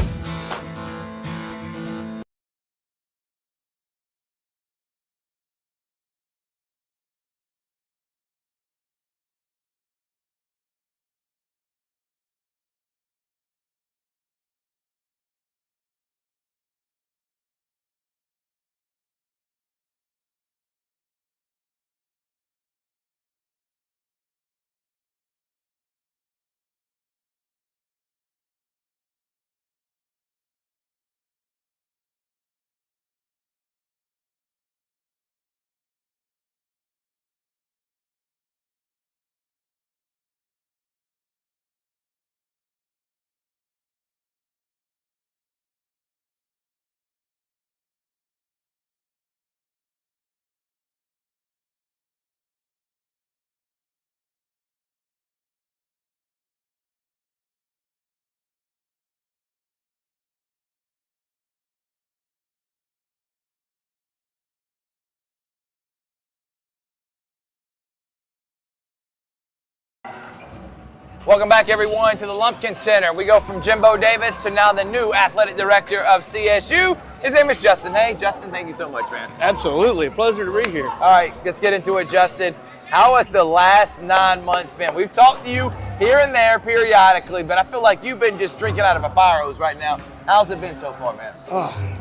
Welcome back, everyone, to the Lumpkin Center. We go from Jimbo Davis to now the new athletic director of CSU. His name is Justin Hay. Justin, thank you so much, man. Absolutely. A pleasure to be here. All right, let's get into it, Justin. How has the last 9 months been? We've talked to you here and there periodically, but I feel like you've been just drinking out of a fire hose right now. How's it been so far, man?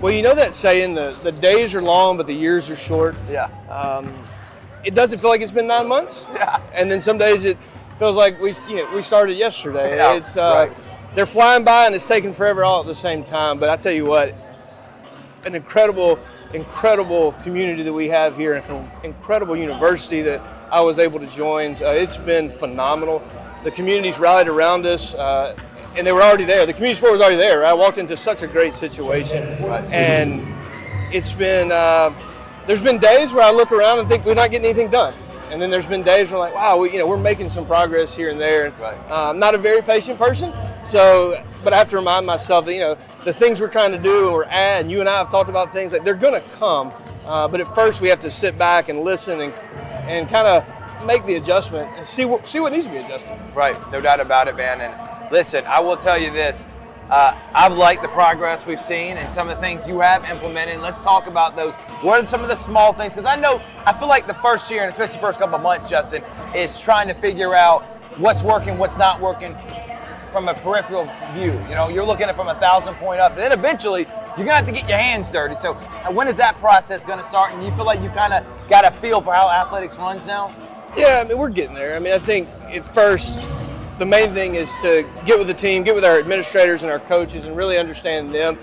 Well, you know that saying, the days are long, but the years are short. Yeah. it doesn't feel like it's been 9 months. Yeah. And then some days it feels like we started yesterday. Yeah, it's right. They're flying by and it's taking forever all at the same time. But I tell you what, an incredible community that we have here, an incredible university that I was able to join. It's been phenomenal. The community's rallied around us, and they were already there. The community sport was already there. I walked into such a great situation, and it's been. There's been days where I look around and think we're not getting anything done, and then there's been days where I'm like, wow, we're making some progress here and there. And I'm not a very patient person, but I have to remind myself that the things we're trying to do and we're at, and you and I have talked about things, like they're going to come, but at first we have to sit back and listen and kind of make the adjustment and see what needs to be adjusted. Right, no doubt about it, man. And listen, I will tell you this. I've liked the progress we've seen and some of the things you have implemented. Let's talk about those. What are some of the small things? Because I feel like the first year, and especially the first couple of months, Justin, is trying to figure out what's working, what's not working from a peripheral view. You're looking at it from 1,000 point up. Then eventually, you're going to have to get your hands dirty. So when is that process going to start? And you feel like you kind of got a feel for how athletics runs now? Yeah, we're getting there. I think at first, the main thing is to get with the team, get with our administrators and our coaches, and really understand them.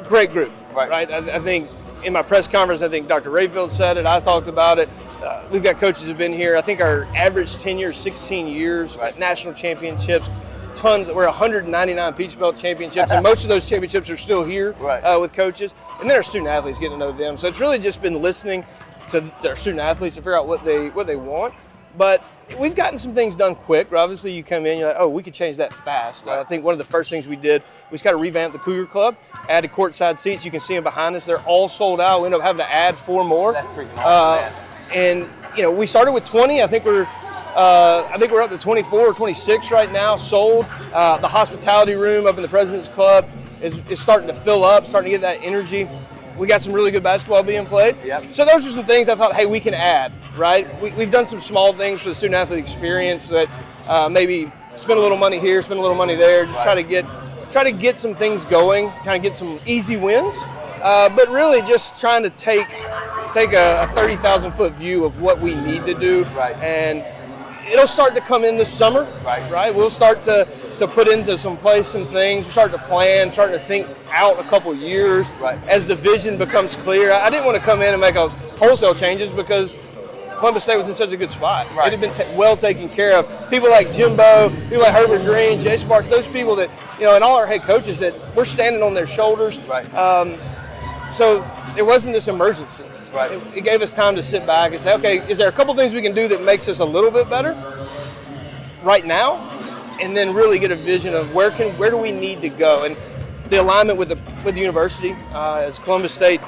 Great group, right? I think in my press conference, I think Dr. Rayfield said it. I talked about it. We've got coaches who have been here. I think our average tenure is 16 years, national championships, tons. We're 199 Peach Belt championships, and most of those championships are still here with coaches. And then our student athletes, getting to know them. So it's really just been listening to our student athletes to figure out what they want. But we've gotten some things done quick. Obviously, you come in, you're like, oh, we could change that fast. I think one of the first things we did was kind of revamp the Cougar Club, added courtside seats. You can see them behind us. They're all sold out. We ended up having to add 4 more. That's freaking awesome, man. And, we started with 20. I think we're up to 24 or 26 right now, sold. The hospitality room up in the President's Club is starting to fill up, starting to get that energy. We got some really good basketball being played. Yep. So those are some things I thought, hey, we can add, right? We've done some small things for the student athlete experience that maybe spend a little money here, spend a little money there, just try to get some things going, kind of get some easy wins. But really just trying to take a 30,000 foot view of what we need to do. Right. And it'll start to come in this summer, right? We'll start to put into some place some things, start to plan, start to think out a couple years as the vision becomes clear. I didn't want to come in and make a wholesale changes because Columbus State was in such a good spot. It had been well taken care of. People like Jimbo, people like Herbert Green, Jay Sparks, those people that, and all our head coaches that we're standing on their shoulders. So it wasn't this emergency. It gave us time to sit back and say, okay, is there a couple things we can do that makes us a little bit better right now? And then really get a vision of where do we need to go, and the alignment with the university as Columbus State,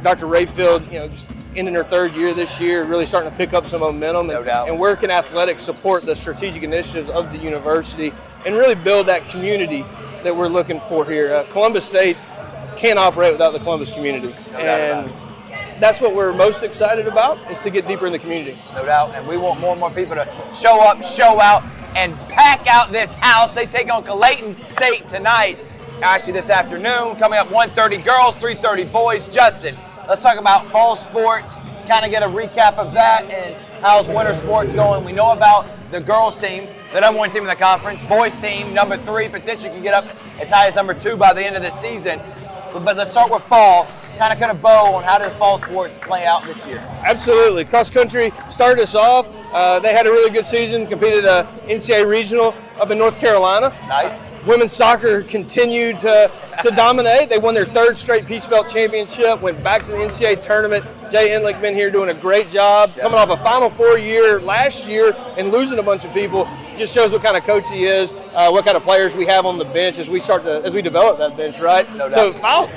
Dr. Rayfield, just ending her 3rd year this year, really starting to pick up some momentum, and where can athletics support the strategic initiatives of the university and really build that community that we're looking for here. Columbus State can't operate without the Columbus community, and that's what we're most excited about, is to get deeper in the community. No doubt, and we want more and more people to show up, show out, and pack out this house. They take on Clayton State tonight, actually this afternoon. Coming up, 1:30 girls, 3:30 boys. Justin, let's talk about fall sports, kind of get a recap of that, and how's winter sports going. We know about the girls team, the number 1 team in the conference. Boys team, number 3, potentially can get up as high as number 2 by the end of the season. But let's start with fall. Kind of bow on how did fall sports play out this year? Absolutely. Cross country started us off. They had a really good season, competed NCAA regional up in North Carolina. Nice. Women's soccer continued to dominate. They won their 3rd straight Peach Belt championship, went back to the NCAA tournament. Jay Enlick been here doing a great job, coming off a Final Four year last year and losing a bunch of people. Just shows what kind of coach he is, what kind of players we have on the bench as we develop that bench, right? No doubt. So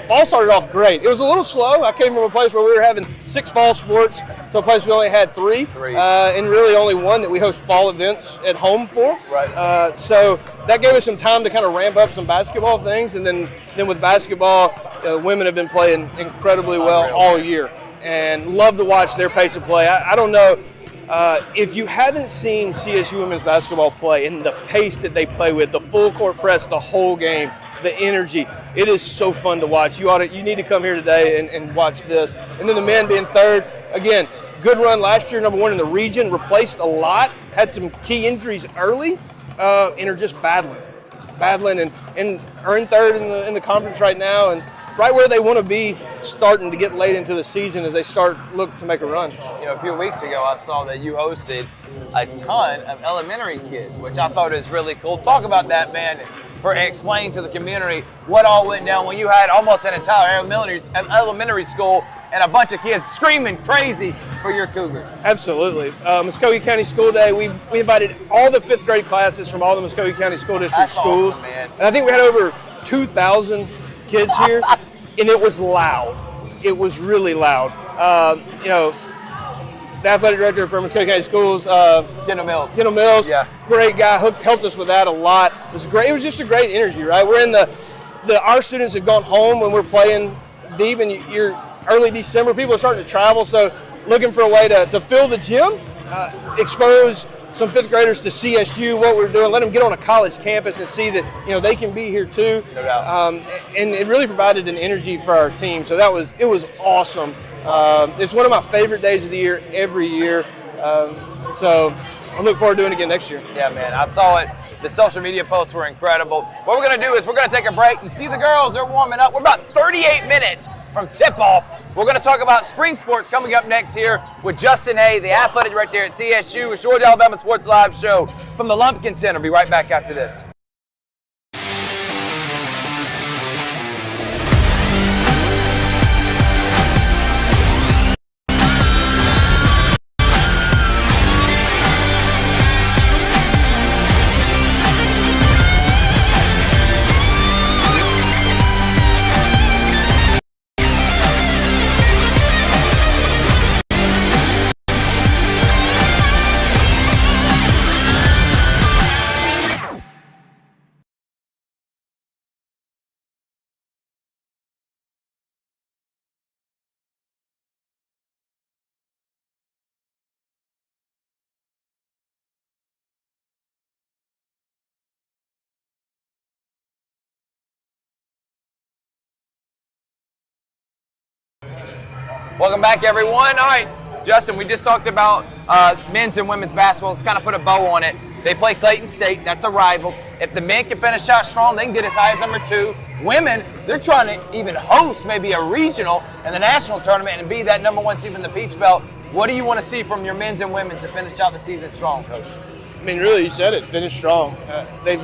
fall started off great. It was a little slow. I came from a place where we were having 6 fall sports to a place we only had 3. And really only 1 that we host fall events at home for. So that gave us some time to kind of ramp up some basketball things, and then with basketball, women have been playing incredibly well all year, and love to watch their pace of play. I don't know. If you haven't seen CSU women's basketball play and the pace that they play with, the full court press, the whole game, the energy, it is so fun to watch. You need to come here today and watch this. And then the men being 3rd, again, good run last year, number 1 in the region, replaced a lot, had some key injuries early, and are just battling and are in 3rd in the conference right now, and right where they want to be starting to get late into the season as they look to make a run. You know, a few weeks ago, I saw that you hosted a ton of elementary kids, which I thought is really cool. Talk about that, man, for explaining to the community what all went down when you had almost an entire elementary school and a bunch of kids screaming crazy for your Cougars. Absolutely. Muskogee County School Day, we invited all the 5th grade classes from all the Muskogee County School District schools. Awesome, man. And I think we had over 2,000 kids here, and it was loud. It was really loud. You know, the athletic director for Muskogee County Schools, Kendall Mills, yeah, great guy, helped us with that a lot. It was great. It was just a great energy, right? We're in our students have gone home when we're playing deep, and you're early December. People are starting to travel, so looking for a way to fill the gym, expose some 5th graders to CSU, what we're doing, let them get on a college campus and see that, you know, they can be here too. No doubt. And it really provided an energy for our team. So it was awesome. It's one of my favorite days of the year every year. So I look forward to doing it again next year. Yeah, man, I saw it. The social media posts were incredible. What we're going to do is we're going to take a break. You see the girls, they're warming up. We're about 38 minutes from tip-off. We're going to talk about spring sports coming up next here with Justin Hay, the athletic director at CSU, with Georgia Alabama Sports Live show from the Lumpkin Center. Be right back after this. Welcome back, everyone. All right, Justin, we just talked about men's and women's basketball. Let's kind of put a bow on it. They play Clayton State. That's a rival. If the men can finish out strong, they can get as high as number 2. Women, they're trying to even host maybe a regional in the national tournament and be that number 1 team in the Peach Belt. What do you want to see from your men's and women's to finish out the season strong, Coach? I mean, really, you said it. Finish strong. They've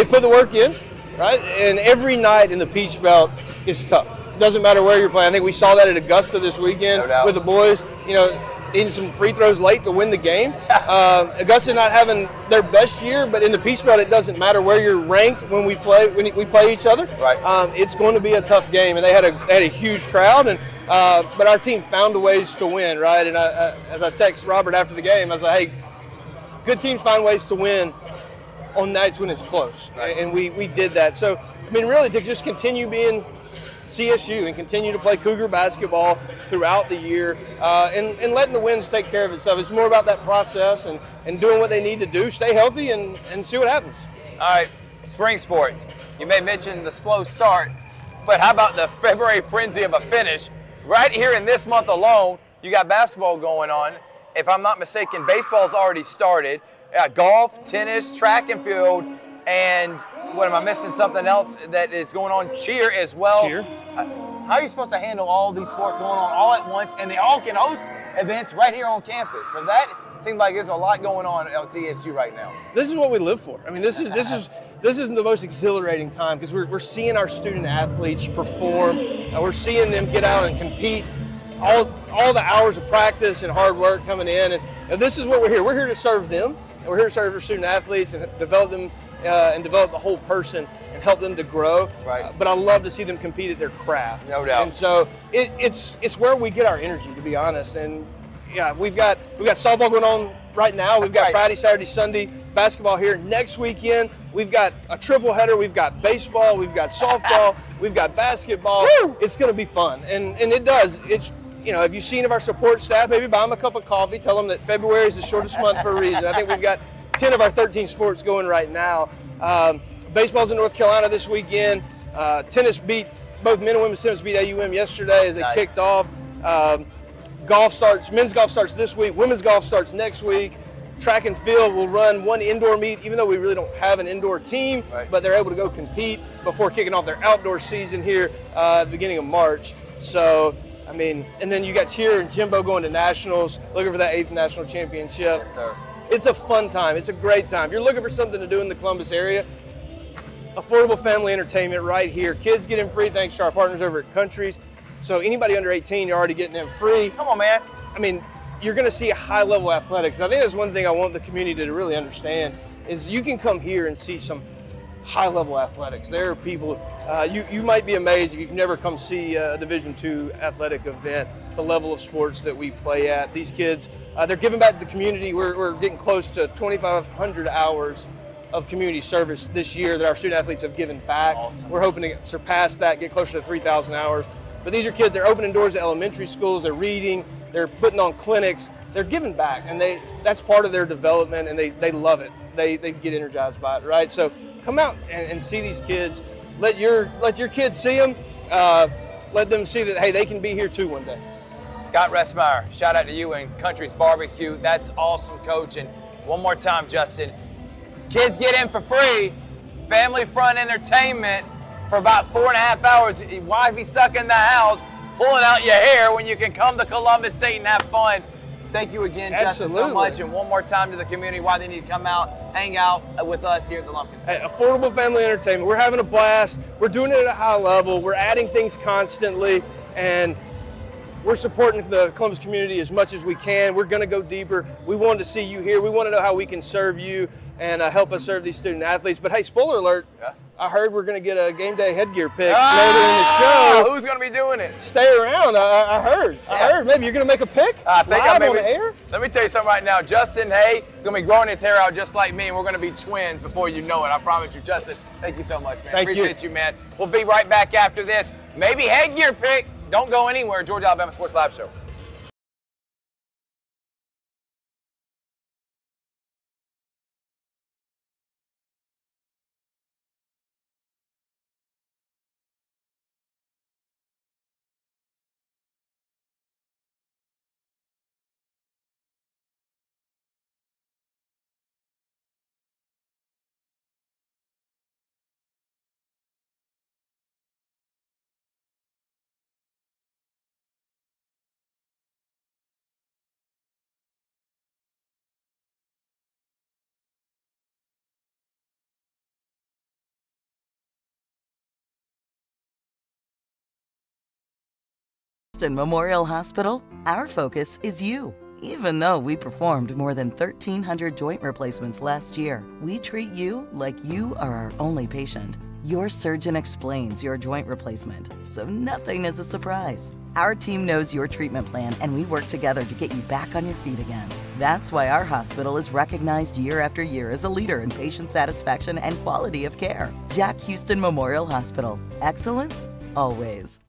put the work in, right? And every night in the Peach Belt is tough. Doesn't matter where you're playing. I think we saw that at Augusta this weekend with the boys. You know, needing some free throws late to win the game. Augusta not having their best year, but in the Peach Belt, it doesn't matter where you're ranked when we play each other. Right. It's going to be a tough game, and they had a huge crowd, and but our team found a ways to win, right? And as I text Robert after the game, I was like, hey, good teams find ways to win on nights when it's close, right? And we did that. So I mean, really, to just continue being CSU and continue to play Cougar basketball throughout the year and letting the wins take care of itself. It's more about that process and doing what they need to do, stay healthy, and see what happens. All right, spring sports. You may mention the slow start, but how about the February frenzy of a finish? Right here in this month alone, you got basketball going on. If I'm not mistaken, baseball's already started. Golf, tennis, track and field, and what am I missing? Something else that is going on? Cheer as well. Cheer. How are you supposed to handle all these sports going on all at once, and they all can host events right here on campus? So that seems like there's a lot going on at CSU right now. This is what we live for. I mean, this is the most exhilarating time because we're seeing our student athletes perform. We're seeing them get out and compete. All the hours of practice and hard work coming in, and this is what we're here. We're here to serve them. We're here to serve our student athletes and develop them. And develop the whole person and help them to grow. Right. But I love to see them compete at their craft. No doubt. And so it's where we get our energy, to be honest. And yeah, we've got softball going on right now. We've got Friday, Saturday, Sunday basketball here. Next weekend, we've got a triple header. We've got baseball. We've got softball. We've got basketball. Woo! It's going to be fun. And it does. It's, you know, if you've seen of our support staff, maybe buy them a cup of coffee. Tell them that February is the shortest month for a reason. I think we've got 10 of our 13 sports going right now. Baseball's in North Carolina this weekend. Tennis both men and women's tennis beat AUM yesterday as they kicked off. men's golf starts this week, women's golf starts next week. Track and field will run one indoor meet, even though we really don't have an indoor team, but they're able to go compete before kicking off their outdoor season here at the beginning of March. So, I mean, and then you got Cheer and Jimbo going to nationals, looking for that 8th national championship. Yes, sir. It's a fun time. It's a great time. If you're looking for something to do in the Columbus area, affordable family entertainment right here. Kids get in free thanks to our partners over at Countries. So anybody under 18, you're already getting in free. Come on, man. I mean, you're going to see a high-level athletics. And I think that's one thing I want the community to really understand is you can come here and see some high-level athletics. There are people, you might be amazed if you've never come see a Division II athletic event, the level of sports that we play at. These kids, they're giving back to the community. We're getting close to 2,500 hours of community service this year that our student athletes have given back. Awesome. We're hoping to surpass that, get closer to 3,000 hours. But these are kids, they're opening doors at elementary schools, they're reading, they're putting on clinics, they're giving back, and that's part of their development, and they love it. They get energized by it, right? So come out and see these kids. Let your kids see them. Let them see that, hey, they can be here too one day. Scott Ressmeyer, shout out to you and Country's Barbecue. That's awesome, Coach. And one more time, Justin, kids get in for free, family fun entertainment for about 4.5 hours. Why be stuck in the house pulling out your hair when you can come to Columbus State and have fun? Thank you again, Justin, so much. And one more time to the community why they need to come out, hang out with us here at the Lumpkin Center. Hey, affordable family entertainment. We're having a blast. We're doing it at a high level. We're adding things constantly, and we're supporting the Columbus community as much as we can. We're going to go deeper. We wanted to see you here. We want to know how we can serve you and help us serve these student athletes. But hey, spoiler alert, I heard we're going to get a game day headgear pick later in the show. Who's going to be doing it? Stay around. I heard. I heard. Maybe you're going to make a pick live on the air? Let me tell you something right now. Justin, hey, is going to be growing his hair out just like me, and we're going to be twins before you know it. I promise you. Justin, thank you so much, man. Appreciate you, man. We'll be right back after this. Maybe headgear pick. Don't go anywhere. Georgia Alabama Sports Live Show. Memorial Hospital, our focus is you. Even though we performed more than 1,300 joint replacements last year, we treat you like you are our only patient. Your surgeon explains your joint replacement, so nothing is a surprise. Our team knows your treatment plan, and we work together to get you back on your feet again. That's why our hospital is recognized year after year as a leader in patient satisfaction and quality of care. Jack Houston Memorial Hospital. Excellence, always.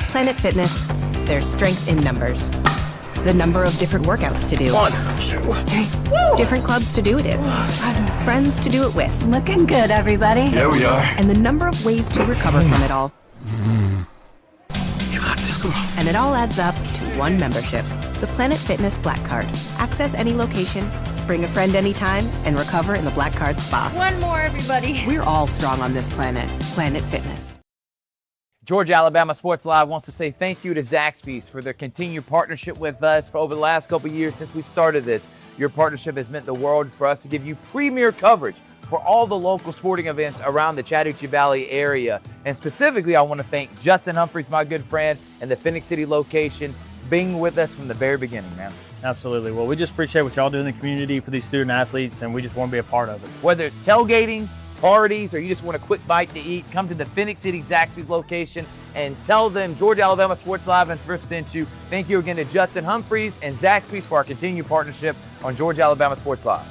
Planet Fitness, there's strength in numbers. The number of different workouts to do. 1, 2, 3. Different clubs to do it in. Friends to do it with. Looking good, everybody. Yeah, we are. And the number of ways to recover from it all. You got this, come on. And it all adds up to one membership, the Planet Fitness Black Card. Access any location, bring a friend anytime, and recover in the Black Card Spa. One more, everybody. We're all strong on this planet, Planet Fitness. Georgia Alabama Sports Live wants to say thank you to Zaxby's for their continued partnership with us for over the last couple of years since we started this. Your partnership has meant the world for us to give you premier coverage for all the local sporting events around the Chattahoochee Valley area. And specifically, I want to thank Judson Humphreys, my good friend, and the Phoenix City location, being with us from the very beginning, man. Absolutely. Well, we just appreciate what y'all do in the community for these student athletes, and we just want to be a part of it. Whether it's tailgating, parties, or you just want a quick bite to eat, come to the Phoenix City Zaxby's location and tell them Georgia Alabama Sports Live and Thrift sent you. Thank you again to Judson Humphreys and Zaxby's for our continued partnership on Georgia Alabama Sports Live.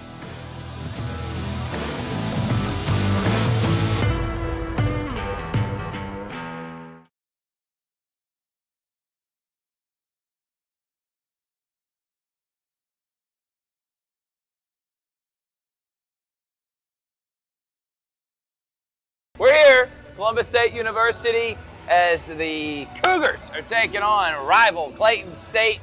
We're here, Columbus State University, as the Cougars are taking on rival Clayton State.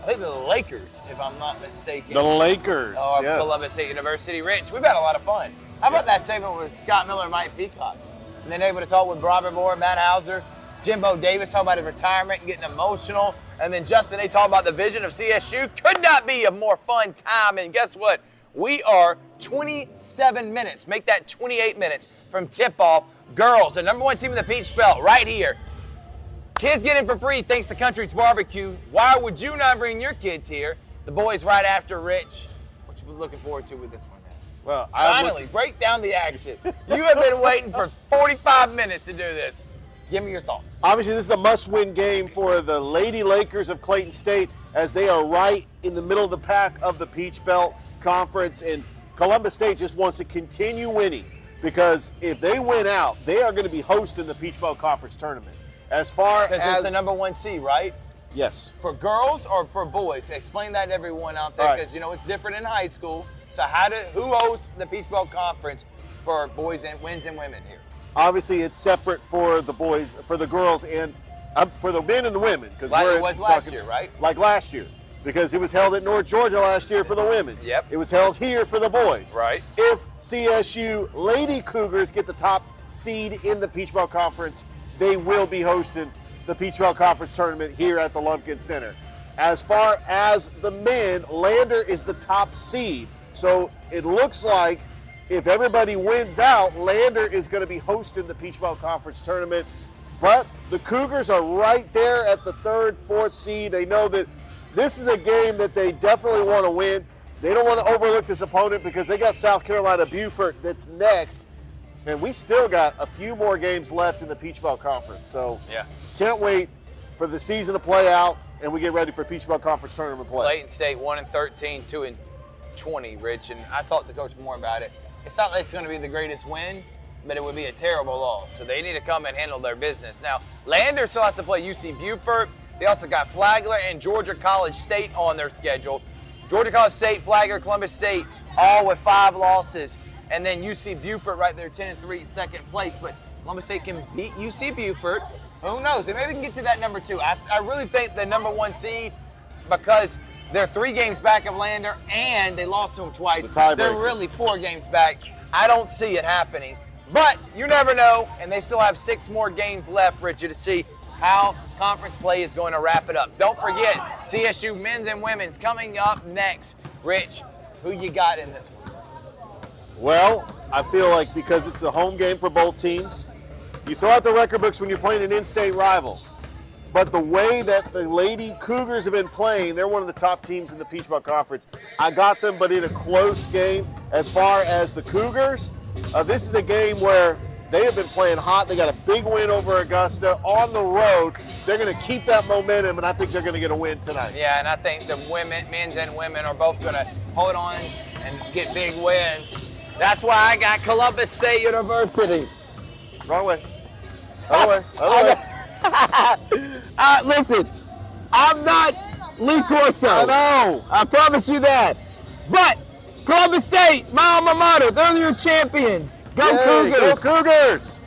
I think the Lakers, if I'm not mistaken. The Lakers, of yes. Columbus State University. Rich, we've had a lot of fun. How about that segment with Scott Miller and Mike Peacock? And then able to talk with Robert Moore, Matt Hauser, Jimbo Davis, talking about his retirement and getting emotional. And then Justin, they talk about the vision of CSU. Could not be a more fun time. And guess what? We are 27 minutes, make that 28 minutes from tip-off. Girls, the number one team in the Peach Belt, right here. Kids get in for free thanks to Country's Barbecue. Why would you not bring your kids here? The boys right after Rich. What you looking forward to with this one, man? Well, Finally, break down the action. You have been waiting for 45 minutes to do this. Give me your thoughts. Obviously, this is a must-win game for the Lady Lakers of Clayton State, as they are right in the middle of the pack of the Peach Belt Conference, and Columbus State just wants to continue winning, because if they win out, they are going to be hosting the Peach Belt Conference tournament. As far as it's the number one seed, right? Yes. For girls or for boys? Explain that to everyone out there, because you know it's different in high school. So who hosts the Peach Belt Conference for boys and men's and women here? Obviously, it's separate for the boys, for the girls, and for the men and the women. Because like it was last year, right? Like last year, because it was held at North Georgia last year for the women. Yep. It was held here for the boys. Right. If CSU Lady Cougars get the top seed in the Peach Belt Conference, they will be hosting the Peach Belt Conference tournament here at the Lumpkin Center. As far as the men, Lander is the top seed. So it looks like if everybody wins out, Lander is going to be hosting the Peach Belt Conference tournament. But the Cougars are right there at the third, fourth seed. They know that this is a game that they definitely want to win. They don't want to overlook this opponent because they got South Carolina Beaufort that's next. And we still got a few more games left in the Peach Belt Conference. So can't wait for the season to play out and we get ready for Peach Belt Conference tournament play. Clayton State 1-13, 2-20, Rich. And I talked to Coach Moore about it. It's not like it's going to be the greatest win, but it would be a terrible loss. So they need to come and handle their business. Now, Lander still has to play UC Beaufort. They also got Flagler and Georgia College State on their schedule. Georgia College State, Flagler, Columbus State, all with 5 losses. And then UC Beaufort right there, 10-3, second place. But Columbus State can beat UC Beaufort. Who knows? Maybe we can get to that number 2. I really think the number 1 seed, because they're 3 games back of Lander and they lost to them twice. They're really 4 games back. I don't see it happening. But you never know, and they still have 6 more games left, Richard, to see how conference play is going to wrap it up. Don't forget, CSU men's and women's coming up next. Rich, who you got in this one? Well, I feel like because it's a home game for both teams, you throw out the record books when you're playing an in-state rival. But the way that the Lady Cougars have been playing, they're one of the top teams in the Peach Belt Conference. I got them, but in a close game. As far as the Cougars, this is a game where they have been playing hot. They got a big win over Augusta on the road. They're going to keep that momentum, and I think they're going to get a win tonight. Yeah, and I think the men's and women are both going to hold on and get big wins. That's why I got Columbus State University. Wrong way. Other way. Other way. Listen, I'm not Lee Corso. I know. I promise you that. But Columbus State, my alma mater, they're your champions. Go Cougars. Go Cougars.